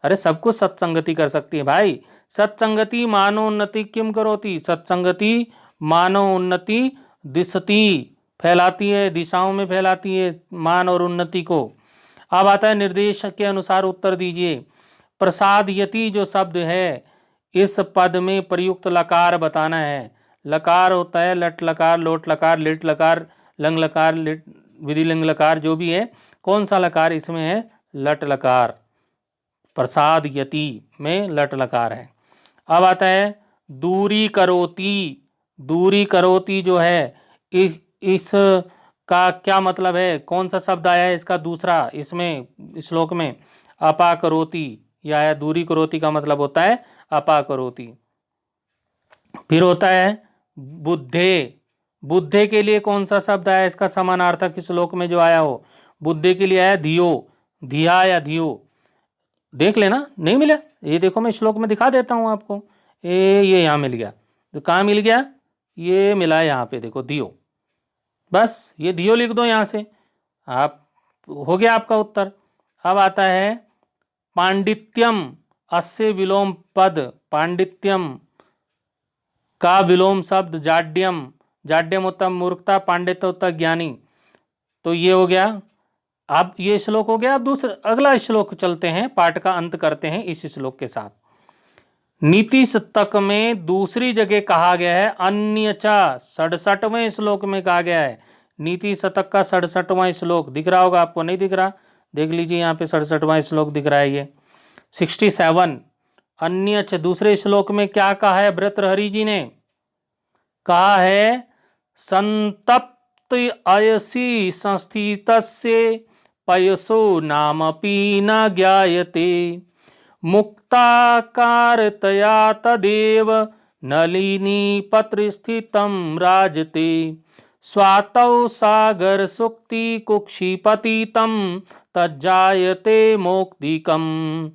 अरे सब कुछ सत्संगति कर सकती है भाई। सत्संगति मानोन्नति किम करोति। सत्संगति मानव उन्नति दिशती, फैलाती है, दिशाओं में फैलाती है मान और उन्नति को। अब आता है निर्देश के अनुसार उत्तर दीजिए। प्रसादयति जो शब्द है इस पद में प्रयुक्त लकार बताना है। लकार होता है लट लकार, लोट लकार, लिट लकार, लंग लकार, लिट विधिलिंग लकार, जो भी है। कौन सा लकार इसमें है? लट लकार। प्रसादयति में लट लकार है। अब आता है दूरी करोति। दूरी करोति जो है इस का क्या मतलब है? कौन सा शब्द आया है इसका दूसरा इसमें श्लोक में? अपाकरोति। यह आया दूरी करोति का मतलब होता है अपाकरोति। फिर होता है बुद्धे। बुद्धे के लिए कौन सा शब्द आया इसका समानार्थक इस श्लोक में जो आया हो? बुद्धे के लिए आया धियो, धिया या धियो। देख लेना, नहीं मिला? ये देखो मैं श्लोक में दिखा देता हूं आपको। ये यहाँ मिल गया। तो कहाँ मिल गया? ये मिला यहाँ पे, देखो धियो। बस ये धियो लिख दो यहाँ से, आप हो गया आपका उत्तर। अब आता है पांडित्यम। अस्य विलोम पद पांडित्यम का विलोम शब्द जाड्यम। जाड्यम होता है मूर्खता, पांडित्य होता है ज्ञानी। तो ये हो गया। अब ये श्लोक हो गया। अब दूसरा अगला श्लोक चलते हैं, पाठ का अंत करते हैं इस श्लोक के साथ। नीति शतक में दूसरी जगह कहा गया है अन्यचा। 67वें श्लोक में कहा गया है। नीति शतक का 67वां श्लोक दिख रहा होगा आपको, नहीं दिख रहा? देख लीजिए यहाँ पे 67वां श्लोक दिख रहा है ये 67। अन्यच दूसरे श्लोक में क्या कहा है? भर्तृहरि जी ने कहा है संतप्त अयसी संस्थितस्य पयसो नामपि न ज्ञायते मुक्ताकारतया तदेव नलिनी पत्रस्थितं राजते स्वातौ सागर सुक्ति कुक्षिपतितं तज्जायते मोक्तिकम्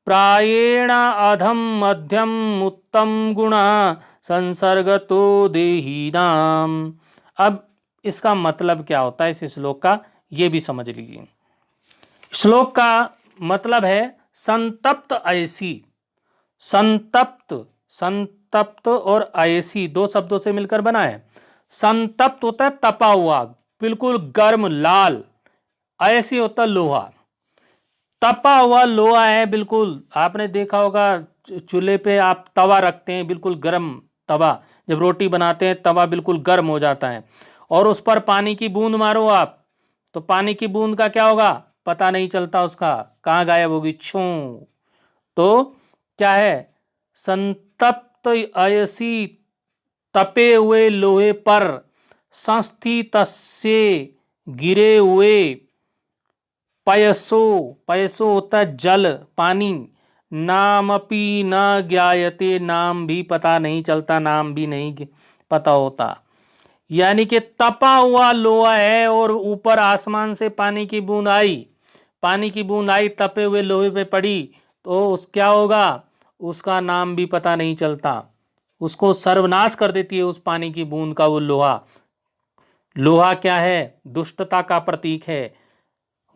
प्रायेण अधम मध्यम उत्तम गुणा संसर्गतो देहिनाम। अब इसका मतलब क्या होता है इस श्लोक का, ये भी समझ लीजिए। श्लोक का मतलब है संतप्त अयसी। संतप्त, संतप्त और अयसी दो शब्दों से मिलकर बना है। संतप्त होता है तपा हुआ, बिल्कुल गर्म लाल। अयसी होता है लोहा, तपा हुआ लोहा है बिल्कुल। आपने देखा होगा चूल्हे पे आप तवा रखते हैं, बिल्कुल गर्म तवा, जब रोटी बनाते हैं तवा बिल्कुल गर्म हो जाता है, और उस पर पानी की बूंद मारो आप, तो पानी की बूंद का क्या होगा? पता नहीं चलता, उसका कहाँ गायब होगी, छू। तो क्या है? संतप्त अयसी, तपे हुए लोहे पर, संस्थितस्य गिरे हुए, पयसो, पयसो होता है जल पानी, नामपि न ज्ञायते नाम भी पता नहीं चलता, नाम भी नहीं पता होता। यानी कि तपा हुआ लोहा है और ऊपर आसमान से पानी की बूंद आई, पानी की बूंद आई तपे हुए लोहे पे पड़ी, तो उस क्या होगा? उसका नाम भी पता नहीं चलता, उसको सर्वनाश कर देती है उस पानी की बूंद का वो लोहा। लोहा क्या है? दुष्टता का प्रतीक है।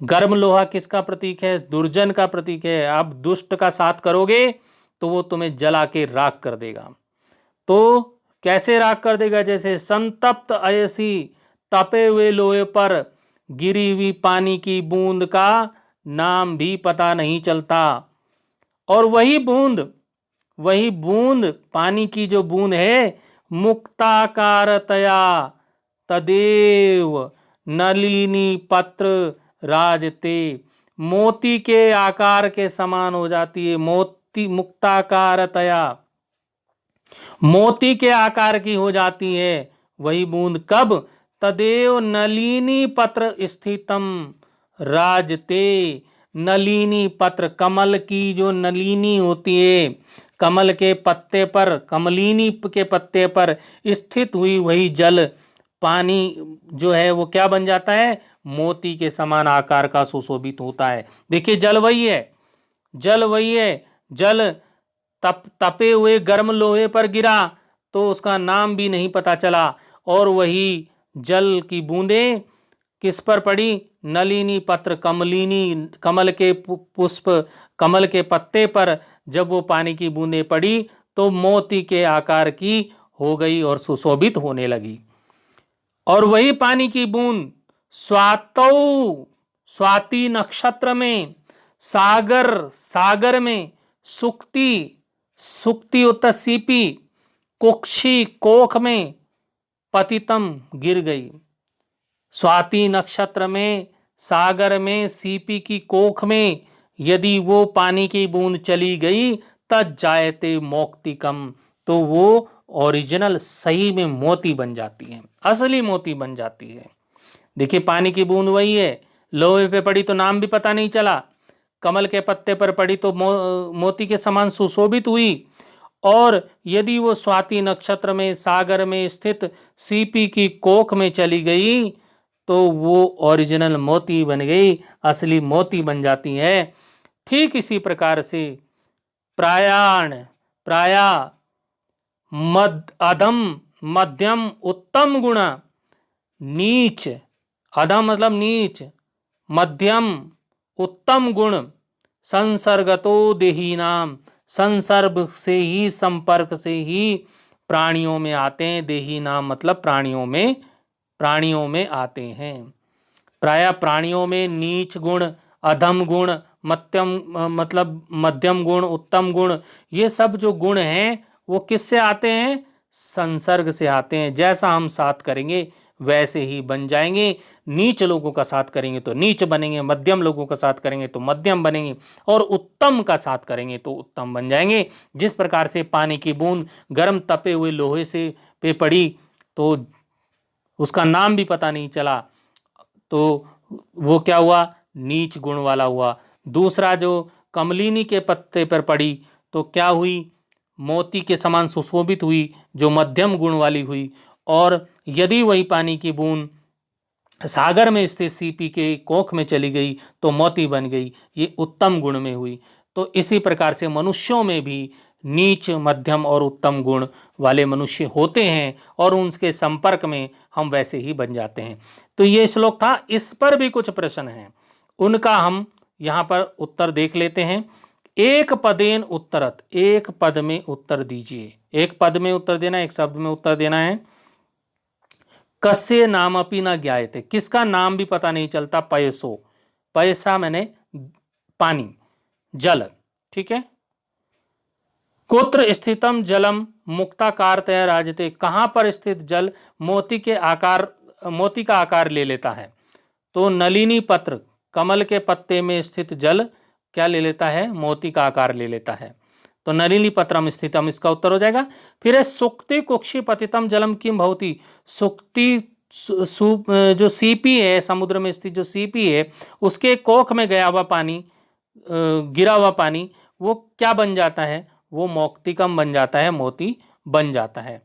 गर्म लोहा किसका प्रतीक है? दुर्जन का प्रतीक है। आप दुष्ट का साथ करोगे तो वो तुम्हें जला के राख कर देगा। तो कैसे राख कर देगा? जैसे संतप्त अयसी, तपे हुए लोहे पर गिरी हुई पानी की बूंद का नाम भी पता नहीं चलता। और वही बूंद पानी की जो बूंद है, मुक्ताकारतया तदेव नलिनी पत्र राजते, मोती के आकार के समान हो जाती है। मोती मुक्ताकारतया, मोती के आकार की हो जाती है वही बूंद। कब? तदेव नलिनी पत्र स्थितम राजते। नलिनी पत्र, कमल की जो नलिनी होती है, कमल के पत्ते पर, कमलिनी के पत्ते पर स्थित हुई वही जल पानी जो है वो क्या बन जाता है? मोती के समान आकार का सुशोभित होता है। देखिए जल वही है, जल वही है। जल तपे हुए गर्म लोहे पर गिरा तो उसका नाम भी नहीं पता चला, और वही जल की बूंदें किस पर पड़ी? नलिनी पत्र, कमलिनी, कमल के पुष्प, कमल के पत्ते पर जब वो पानी की बूंदें पड़ी तो मोती के आकार की हो गई और सुशोभित होने लगी। और वही पानी की बूंद स्वाति नक्षत्र में, सागर में, सुक्ति उत्तर सीपी, कुक्षी कोख में पतितम गिर गई। स्वाति नक्षत्र में, सागर में, सीपी की कोख में यदि वो पानी की बूंद चली गई तब जायते मौक्तिकम, तो वो ओरिजिनल सही में मोती बन जाती है, असली मोती बन जाती है। देखिए पानी की बूंद वही है, लोहे पे पड़ी तो नाम भी पता नहीं चला, कमल के पत्ते पर पड़ी तो मोती के समान सुशोभित हुई। और यदि वो स्वाति नक्षत्र में, सागर में स्थित सीपी की कोख में चली गई तो वो ओरिजिनल मोती बन गई, असली मोती बन जाती है। ठीक इसी प्रकार से प्राया अधम मध्यम उत्तम गुण, नीच, अधम मतलब नीच, मध्यम उत्तम गुण, संसर्गतो देहीनाम, संसर्ग से ही, संपर्क से ही प्राणियों में आते हैं। देही नाम मतलब प्राणियों में आते हैं। प्राय प्राणियों में नीच गुण, अधम गुण, मतलब मध्यम गुण, उत्तम गुण, ये सब जो गुण हैं वो किससे आते हैं? संसर्ग से आते हैं। जैसा हम साथ करेंगे वैसे ही बन जाएंगे। नीच लोगों का साथ करेंगे तो नीच बनेंगे, मध्यम लोगों का साथ करेंगे तो मध्यम बनेंगे, और उत्तम का साथ करेंगे तो उत्तम बन जाएंगे। जिस प्रकार से पानी की बूंद गर्म तपे हुए लोहे से पे पड़ी तो उसका नाम भी पता नहीं चला, तो वो क्या हुआ? नीच गुण वाला हुआ। दूसरा जो कमलिनी के पत्ते पर पड़ी तो क्या हुई? मोती के समान सुशोभित हुई, जो मध्यम गुण वाली हुई। और यदि वही पानी की बूंद सागर में स्थित सीपी के कोख में चली गई तो मोती बन गई, ये उत्तम गुण में हुई। तो इसी प्रकार से मनुष्यों में भी नीच, मध्यम और उत्तम गुण वाले मनुष्य होते हैं, और उनके संपर्क में हम वैसे ही बन जाते हैं। तो ये श्लोक था। इस पर भी कुछ प्रश्न हैं, उनका हम यहाँ पर उत्तर देख लेते हैं। एक पदेन उत्तरत, एक पद में उत्तर दीजिए। एक पद में उत्तर देना, एक शब्द में उत्तर देना है। कस्य नाम अपनी न ज्ञायते, किसका नाम भी पता नहीं चलता। पयसो, पैसा मैंने पानी, जल, ठीक है। कुत्र स्थितम जलम मुक्ताकारतया राजते, कहां पर स्थित जल मोती का आकार ले लेता है। तो नलिनी पत्र, कमल के पत्ते में स्थित जल क्या ले लेता है? मोती का आकार ले लेता है। तो नलिनी पत्रम स्थितम इसका उत्तर हो जाएगा। फिर है सुक्ति कुक्षी पतितम जलम किम भवति, सुक्ति जो सीपी है, समुद्र में स्थित जो सीपी है, उसके कोख में गया हुआ पानी, गिरा हुआ पानी, वो क्या बन जाता है? वो मौक्तिकम बन जाता है, मोती बन जाता है।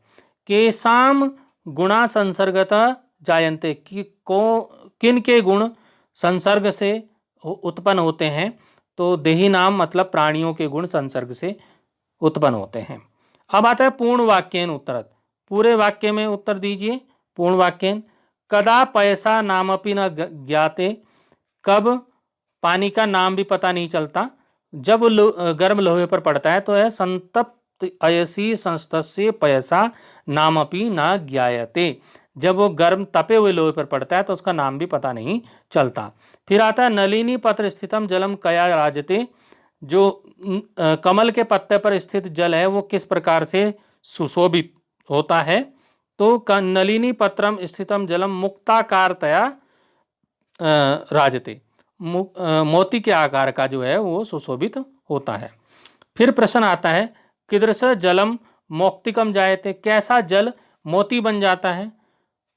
केसाम गुणा संसर्गतः जायन्ते, किन के गुण संसर्ग से उत्पन्न होते हैं? तो देही नाम मतलब प्राणियों के गुण संसर्ग से उत्पन्न होते हैं। अब आता है पूर्ण वाक्यन उत्तरत, पूरे वाक्य में उत्तर दीजिए। पूर्ण वाक्यन कदा पैसा नामपि न ज्ञाते, कब पानी का नाम भी पता नहीं चलता। जब गर्म लोहे पर पड़ता है तो है संतप्त अयसी संस्तस्य पयसा नामपि न ज्ञायते, जब वो गर्म तपे हुए लोहे पर पड़ता है तो उसका नाम भी पता नहीं चलता। फिर आता है नलिनी पत्र स्थितम जलम कया राजते, जो कमल के पत्ते पर स्थित जल है वो किस प्रकार से सुशोभित होता है? तो नलिनी पत्रम स्थितम जलम मुक्ताकारतया राजते, मोती के आकार का जो है वो सुशोभित होता है। फिर प्रश्न आता है कीदृश जलम मौक्तिकम जायते, कैसा जल मोती बन जाता है?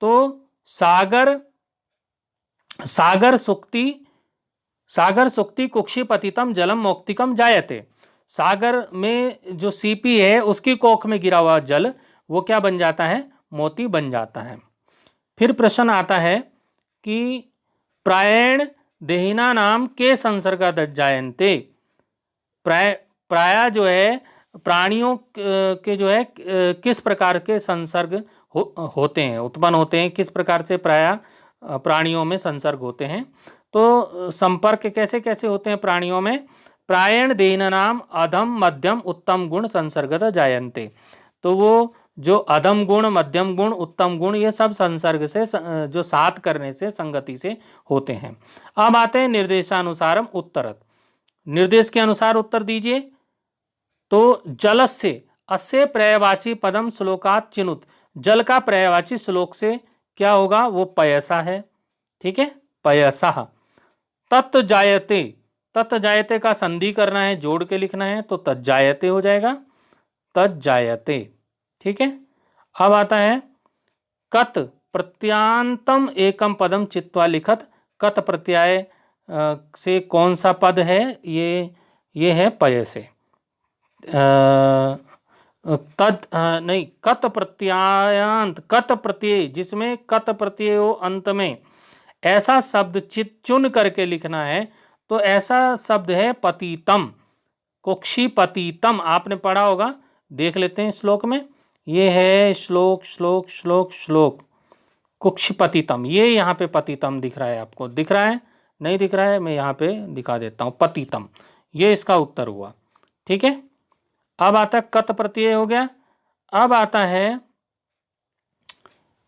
तो सागर सुक्ति कुक्षी पतितम जलम मौक्तिकम जायते, सागर में जो सीपी है उसकी कोख में गिरा हुआ जल वो क्या बन जाता है? मोती बन जाता है। फिर प्रश्न आता है कि प्रायण देहिना नाम के संसर्ग जायन्ते, प्राय जो है प्राणियों के जो है किस प्रकार के संसर्ग होते हैं, उत्पन्न होते हैं, किस प्रकार से प्राय प्राणियों में संसर्ग होते हैं। तो संपर्क कैसे कैसे होते हैं प्राणियों में? प्रायण देहिना नाम अधम मध्यम उत्तम गुण संसर्गतः जायन्ते, तो वो जो अधम गुण, मध्यम गुण, उत्तम गुण, ये सब संसर्ग से जो साथ करने से, संगति से होते हैं। अब आते हैं निर्देशानुसारम उत्तरत। निर्देश के अनुसार उत्तर दीजिए। तो जलस्य अस्य पर्यायवाची पदम श्लोकात चिनुत। जल का पर्यायवाची श्लोक से क्या होगा? वो पयसा है। ठीक है, पयसा। तत् जायते, तत् जायते का संधि करना है, जोड़ के लिखना है, तो तज्जायते हो जाएगा, तज्जायते। ठीक है। अब आता है कत प्रत्यांतम एकम पदम चित्वा लिखत। कत प्रत्यय से कौन सा पद है? ये है पय से। तद नहीं, कत प्रत्यायांत, कत प्रत्यय, जिसमें कत प्रत्यय हो अंत में, ऐसा शब्द चुन करके लिखना है। तो ऐसा शब्द है पतितम, कुक्षिपतितम। आपने पढ़ा होगा, देख लेते हैं श्लोक में। ये है श्लोक श्लोक श्लोक श्लोक कुक्षिपतितम। ये यहाँ पे पतितम दिख रहा है, आपको दिख रहा है? नहीं दिख रहा है, मैं यहाँ पे दिखा देता हूँ, पतितम। ये इसका उत्तर हुआ। ठीक है। अब आता है कत प्रत्यय हो गया। अब आता है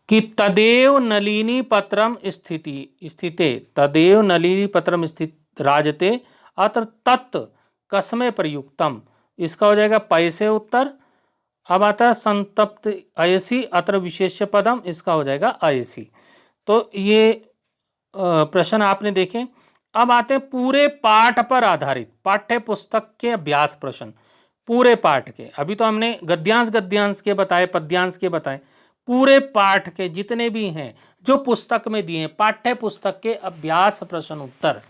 कि तदेव नलिनी पत्रम स्थिते, तदेव नलिनी पत्रम स्थित राजते अत्र तत् कस्मे प्रयुक्तम। इसका हो जाएगा पय से उत्तर। अब आता है संतप्त अयसी अत्र विशेष्य पदम। इसका हो जाएगा अयसी। तो ये प्रश्न आपने देखे। अब आते हैं पूरे पाठ पर आधारित, पाठ्य पुस्तक के अभ्यास प्रश्न। पूरे पाठ के, अभी तो हमने गद्यांश के बताए, पद्यांश के बताए। पूरे पाठ के जितने भी हैं जो पुस्तक में दिए हैं, पाठ्य पुस्तक के अभ्यास प्रश्न उत्तर,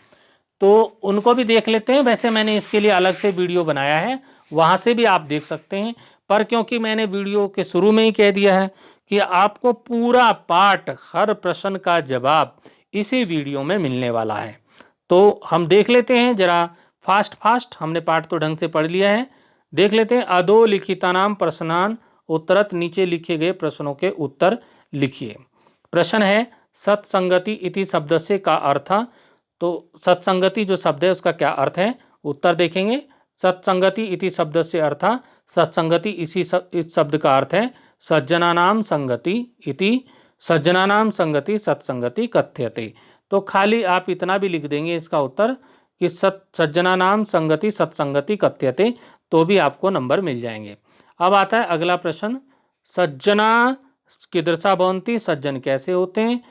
तो उनको भी देख लेते हैं। वैसे मैंने इसके लिए अलग से वीडियो बनाया है, वहां से भी आप देख सकते हैं। पर क्योंकि मैंने वीडियो के शुरू में ही कह दिया है कि आपको पूरा पाठ, हर प्रश्न का जवाब इसी वीडियो में मिलने वाला है, तो हम देख लेते हैं जरा फास्ट। हमने पाठ तो ढंग से पढ़ लिया है, देख लेते हैं। अधोलिखितानाम प्रश्नान उत्तरत, नीचे लिखे गए प्रश्नों के उत्तर लिखिए। प्रश्न है सत्संगति इति शब्द से का अर्थ। तो सत्संगति जो शब्द है उसका क्या अर्थ है? उत्तर देखेंगे। सत्संगति इति शब्द से अर्थ, सत्संगति इस शब्द का अर्थ है सज्जनानाम संगति इति, सज्जनानाम संगति सत्संगति कथ्यते। तो खाली आप इतना भी लिख देंगे इसका उत्तर कि सज्जनानाम संगति सत्संगति कथ्यते, तो भी आपको नंबर मिल जाएंगे। अब आता है अगला प्रश्न, सज्जना कीदृशा भवन्ति, सज्जन कैसे होते हैं?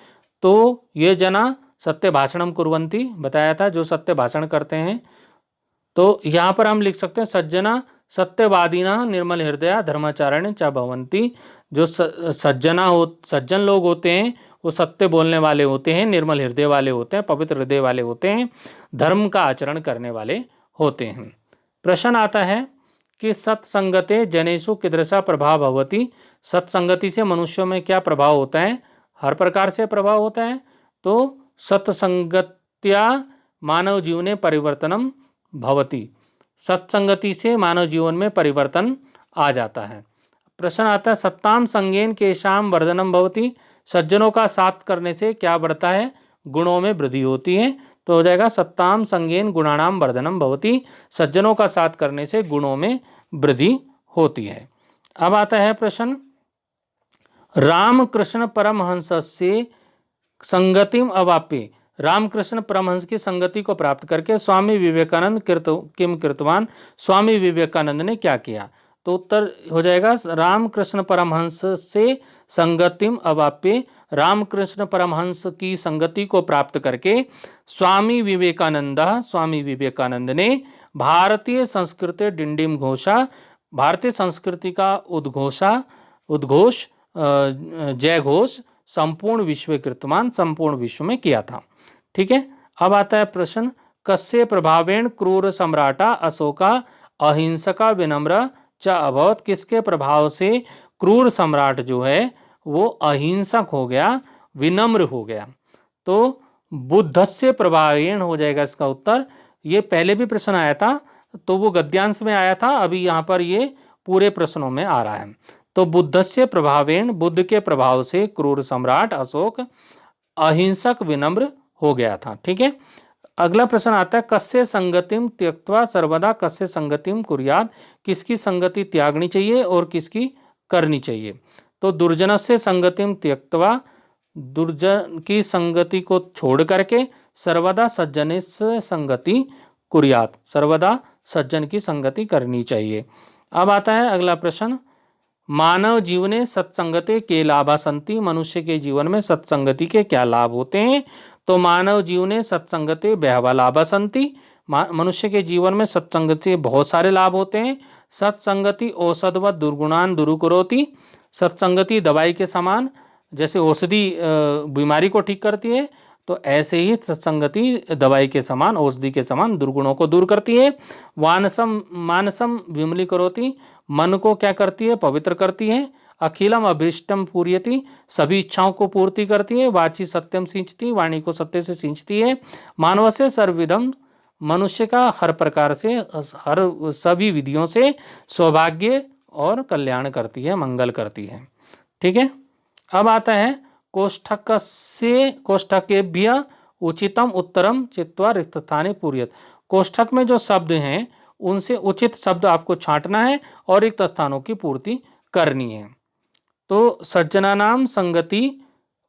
तो ये जना सत्य भाषणम कुर्वन्ति, बताया था, जो सत्य भाषण करते हैं। तो यहाँ पर हम लिख सकते हैं सज्जना सत्यवादीना निर्मल हृदया धर्माचारण च भवन्ति। जो सज्जन लोग होते हैं वो सत्य बोलने वाले होते हैं, निर्मल हृदय वाले होते हैं, पवित्र हृदय वाले होते हैं, धर्म का आचरण करने वाले होते हैं। प्रश्न आता है कि सत्संगते जनेषु कीदृशा प्रभाव भवति। सत्संगति से मनुष्यों में क्या प्रभाव होता है? हर प्रकार से प्रभाव होता है। तो सत्संगत्या मानव जीवने परिवर्तनम भवति। सत्संगति से मानव जीवन में परिवर्तन आ जाता है। प्रश्न आता है सत्ताम संगेन केशाम वर्धनम भवति। सज्जनों का साथ करने से क्या बढ़ता है? गुणों में वृद्धि होती है। तो हो जाएगा सत्ताम संगेन गुणानाम वर्धनम भवति। सज्जनों का साथ करने से गुणों में वृद्धि होती है। अब आता है प्रश्न, रामकृष्ण परमहंस से संगतिम अवाप्य। रामकृष्ण परमहंस की संगति को प्राप्त करके स्वामी विवेकानंद किम कृतवान। स्वामी विवेकानंद ने क्या किया? तो उत्तर हो जाएगा रामकृष्ण परमहंस से संगतिम अवाप्य। रामकृष्ण परमहंस की संगति को प्राप्त करके स्वामी विवेकानंद ने भारतीय संस्कृति डिंडिम घोषा, भारतीय संस्कृति का उद्घोष जय घोष संपूर्ण विश्व कृतमान, संपूर्ण विश्व में किया था। ठीक है। अब आता है प्रश्न, कस्य प्रभावेण क्रूर सम्राटा अशोका अहिंसका विनम्र च अभवत। किसके प्रभाव से क्रूर सम्राट जो है वो अहिंसक हो गया, विनम्र हो गया? तो बुद्धस्य प्रभावेण हो जाएगा इसका उत्तर। ये पहले भी प्रश्न आया था, तो वो गद्यांश में आया था, अभी यहाँ पर ये पूरे प्रश्नों में आ रहा है। तो बुद्धस्य प्रभावेण, बुद्ध के प्रभाव से क्रूर सम्राट अशोक अहिंसक विनम्र हो गया था। ठीक है। अगला प्रश्न आता है कस्य संगतिम त्यक्त्वा सर्वदा कस्य संगतिम कुर्यात्। किसकी संगति त्यागनी चाहिए और किसकी करनी चाहिए। तो दुर्जनस्य संगतिम त्यक्त्वा, दुर्जन की संगति को छोड़ करके सर्वदा सज्जनस्य संगति कुर्यात, सर्वदा सज्जन की संगति करनी चाहिए। अब आता है अगला प्रश्न, मानव जीवने सत्संगते के लाभा संति, मनुष्य के जीवन में सत्संगति के क्या लाभ होते हैं? तो मानव जीवने सत्संगते बहवा लाभा संति, मनुष्य के जीवन में सत्संगति से बहुत सारे लाभ होते हैं। सत्संगति औषधवत दुर्गुणान दुरुकरोति, सत्संगति दवाई के समान, जैसे औषधि बीमारी को ठीक करती है, तो ऐसे ही सत्संगति दवाई के समान, औषधि के समान दुर्गुणों को दूर करती है। वानसम मानसम विमलीकरोति, मन को क्या करती है? पवित्र करती है। अखिलम अभीष्टम पूर्यति, सभी इच्छाओं को पूर्ति करती है। वाची सत्यम सिंचती, वाणी को सत्य से सिंचती है। मानव से सर्वविधम, मनुष्य का हर प्रकार से, हर सभी विधियों से सौभाग्य और कल्याण करती है, मंगल करती है। ठीक है। अब आता है कोष्ठकेभ्य उचितम उत्तरम चित्वा रिक्त स्थाने पूर्यत, कोष्ठक में जो शब्द हैं उनसे उचित शब्द आपको छांटना है और रिक्त स्थानों की पूर्ति करनी है। तो सज्जनानाम संगति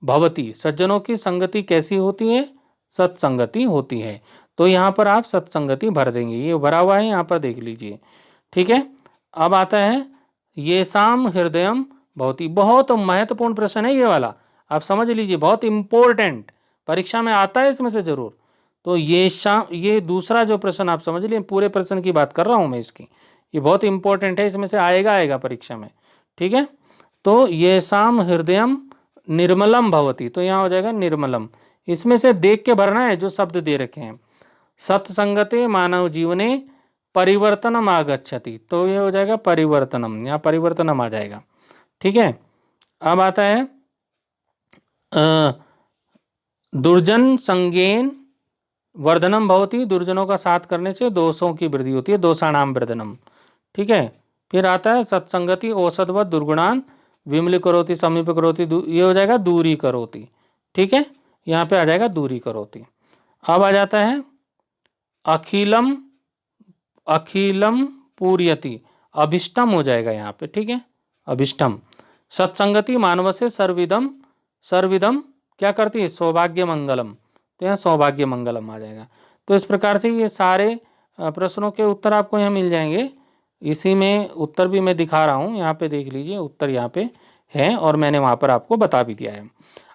भवति, सज्जनों की संगति कैसी होती है? सत्संगति होती है। तो यहाँ पर आप सत्संगति भर देंगे, ये भरा हुआ है, यहाँ पर देख लीजिए। ठीक है। अब आता है ये शाम हृदयम भवति, बहुत महत्वपूर्ण प्रश्न है ये वाला, आप समझ लीजिए, बहुत इंपॉर्टेंट, परीक्षा में आता है इसमें से जरूर। तो ये दूसरा जो प्रश्न आप समझ लिए, पूरे प्रश्न की बात कर रहा हूं मैं इसकी, ये बहुत इंपॉर्टेंट है, इसमें से आएगा परीक्षा में। ठीक है। तो ये शाम हृदयम निर्मलम भवति, तो यहाँ हो जाएगा निर्मलम, इसमें से देख के भरना है जो शब्द दे रखे हैं। सत्संगते मानव जीवने परिवर्तनम आगच्छति, तो ये हो जाएगा परिवर्तनम, यहाँ परिवर्तनम आ जाएगा। ठीक है। अब आता है दुर्जन संगेन वर्धनम भवति, दुर्जनों का साथ करने से दोषों की वृद्धि होती है, दोषाणाम वर्धनम। ठीक है। फिर आता है सत्संगति औषधवत दुर्गुणान विमली करोति समीप करोति, ये हो जाएगा दूरी करोति। ठीक है। यहाँ पे आ जाएगा दूरी करोति। अब आ जाता है अखिलम, अखिलम पूर्यति, अभिष्टम हो जाएगा यहाँ पे। ठीक है। अभिष्टम, सत्संगति मानव से सर्विदम, सर्विदम क्या करती है? सौभाग्य मंगलम, तो यहाँ सौभाग्य मंगलम आ जाएगा। तो इस प्रकार से ये सारे प्रश्नों के उत्तर आपको यहाँ मिल जाएंगे। इसी में उत्तर भी मैं दिखा रहा हूँ, यहाँ पे देख लीजिए, उत्तर यहाँ पे है और मैंने वहाँ पर आपको बता भी दिया है।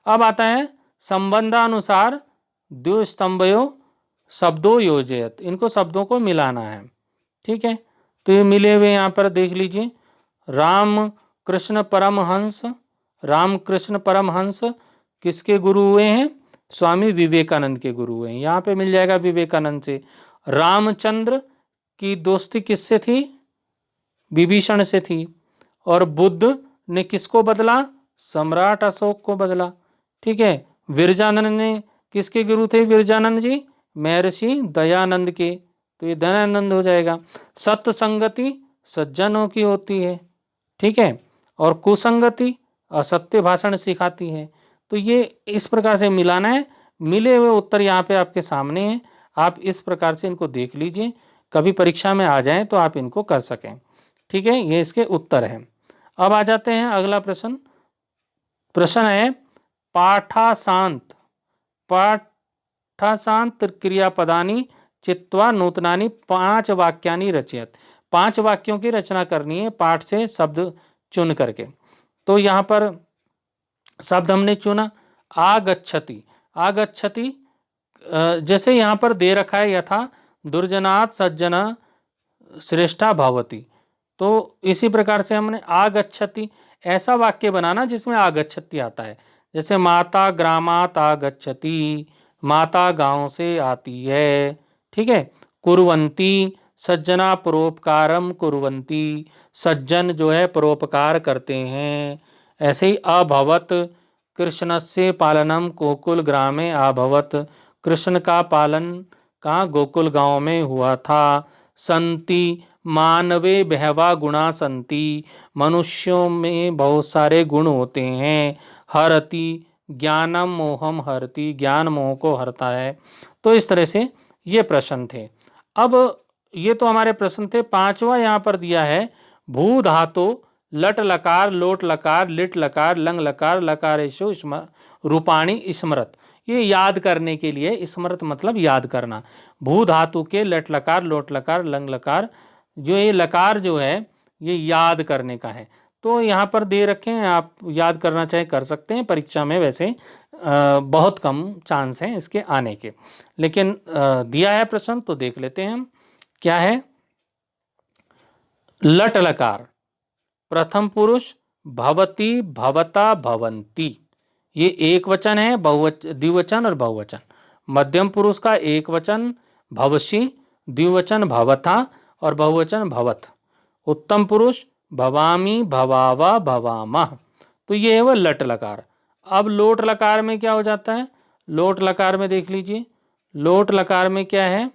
अब आता है संबंधानुसार द्विस्तंभयो शब्दों योजयत, इनको शब्दों को मिलाना है। ठीक है। तो ये मिले हुए यहाँ पर देख लीजिए, राम कृष्ण परमहंस, राम कृष्ण परमहंस किसके गुरु हुए हैं? स्वामी विवेकानंद के गुरु हुए हैं, यहाँ पे मिल जाएगा विवेकानंद से। रामचंद्र की दोस्ती किससे थी? विभीषण से थी। और बुद्ध ने किसको बदला? सम्राट अशोक को बदला। ठीक है। विरजानंद ने किसके गुरु थे? विरजानंद जी महर्षि दयानंद के, तो ये दयानंद हो जाएगा। सत्संगति सज्जनों की होती है। ठीक है। और कुसंगति असत्य भाषण सिखाती है। तो ये इस प्रकार से मिलाना है। मिले हुए उत्तर यहाँ पे आपके सामने हैं, आप इस प्रकार से इनको देख लीजिए, कभी परीक्षा में आ जाएं तो आप इनको कर सकें। ठीक है। ये इसके उत्तर हैं। अब आ जाते हैं अगला प्रश्न। प्रश्न है पाठाशांत, पाठाशांत क्रियापदानी चित्वा नूतनानी 5 वाक्यानि रचयत, 5 वाक्यों की रचना करनी है पाठ से शब्द चुन करके। तो यहाँ पर शब्द हमने चुना आगच्छति, आगच्छति जैसे यहाँ पर दे रखा है यथा दुर्जनात् सज्जना श्रेष्ठा भवति, तो इसी प्रकार से हमने आगच्छति ऐसा वाक्य बनाना जिसमें आगच्छति आता है। जैसे माता ग्रामात् आगच्छति, माता गांव से आती है। ठीक है। कुर्वन्ति सज्जना परोपकारम कुर्वन्ति, सज्जन जो है परोपकार करते हैं। ऐसे ही अभवत कृष्णस्य पालनम गोकुल ग्रामे अभवत, कृष्ण का पालन कहाँ? गोकुल गांव में हुआ था। संति मानवे बहवा गुणा संति, मनुष्यों में बहुत सारे गुण होते हैं। हरति ज्ञानम मोहम हरति, ज्ञान मोह को हरता है। तो इस तरह से ये प्रश्न थे। अब ये तो हमारे प्रश्न थे। 5वां यहाँ पर दिया है भू धातु लट लकार, लोट लकार, लिट लकार, लंग लकार, लकारेषु रूपाणी स्मृत। ये याद करने के लिए, स्मृत मतलब याद करना। भू धातु के लट लकार, लोट लकार, लंग लकार, जो ये लकार जो है ये याद करने का है। तो यहाँ पर दे रखे हैं, आप याद करना चाहे कर सकते हैं। परीक्षा में वैसे बहुत कम चांस हैं इसके आने के, लेकिन दिया है प्रश्न तो देख लेते हैं हम क्या है। लट लकार प्रथम पुरुष भवती, भवता, भवंती, ये एक वचन है, द्विवचन और बहुवचन। मध्यम पुरुष का एक वचन भवसी, द्विवचन भवथा और बहुवचन भवत। उत्तम पुरुष भवामी, भवावा, भवामः। तो ये है वह लट लकार। अब लोट लकार में क्या हो जाता है? लोट लकार में देख लीजिए, लोट लकार में क्या है?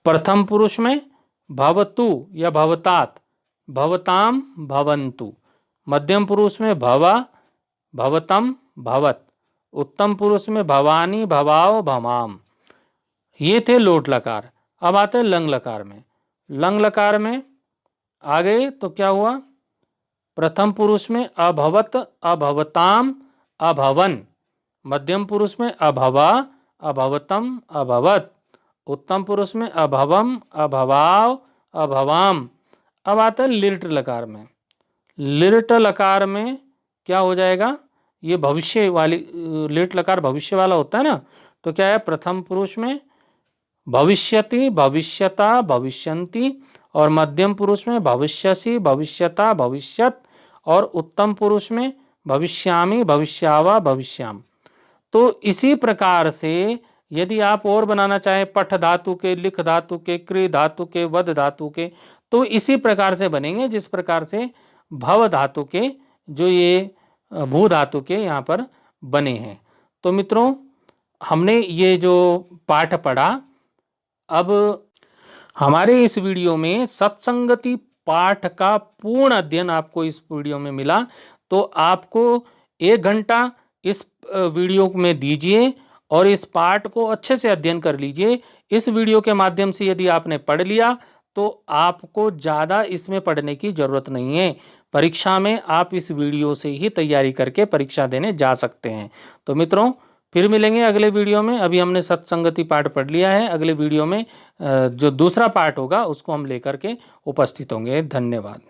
प्रथम पुरुष में भवतु या भवतात, भवताम, भवंतु। मध्यम पुरुष में भवा, भवतम, भवत। उत्तम पुरुष में भवानी, भवाओ, भवाम। ये थे लोट लकार। अब आते हैं लंग लकार में। लंग लकार में आ गए तो क्या हुआ? प्रथम पुरुष में अभवत, अभवताम, अभवन। मध्यम पुरुष में अभवा, अभवतम, अभवत। उत्तम पुरुष में अभवम, अभवाव, अभवाम। अब आता है लिट लकार में। लिट लकार में क्या हो जाएगा? ये भविष्य वाली, लिट लकार भविष्य वाला होता है ना, तो क्या है? प्रथम पुरुष में भविष्यति, भविष्यता, भविष्यन्ति, और मध्यम पुरुष में भविष्यसि, भविष्यता, भविष्यत, और उत्तम पुरुष में भविष्यामि, भविष्यावा, भविष्याम। तो इसी प्रकार से यदि आप और बनाना चाहें पठ धातु के, लिख धातु के, क्रि धातु के, वद धातु के, तो इसी प्रकार से बनेंगे जिस प्रकार से भव धातु के, जो ये भू धातु के यहाँ पर बने हैं। तो मित्रों, हमने ये जो पाठ पढ़ा, अब हमारे इस वीडियो में सत्संगति पाठ का पूर्ण अध्ययन आपको इस वीडियो में मिला। तो आपको 1 घंटा इस वीडियो में दीजिए और इस पाठ को अच्छे से अध्ययन कर लीजिए। इस वीडियो के माध्यम से यदि आपने पढ़ लिया तो आपको ज़्यादा इसमें पढ़ने की ज़रूरत नहीं है। परीक्षा में आप इस वीडियो से ही तैयारी करके परीक्षा देने जा सकते हैं। तो मित्रों, फिर मिलेंगे अगले वीडियो में। अभी हमने सत्संगति पाठ पढ़ लिया है। अगले वीडियो में जो दूसरा पाठ होगा उसको हम लेकर के उपस्थित होंगे। धन्यवाद।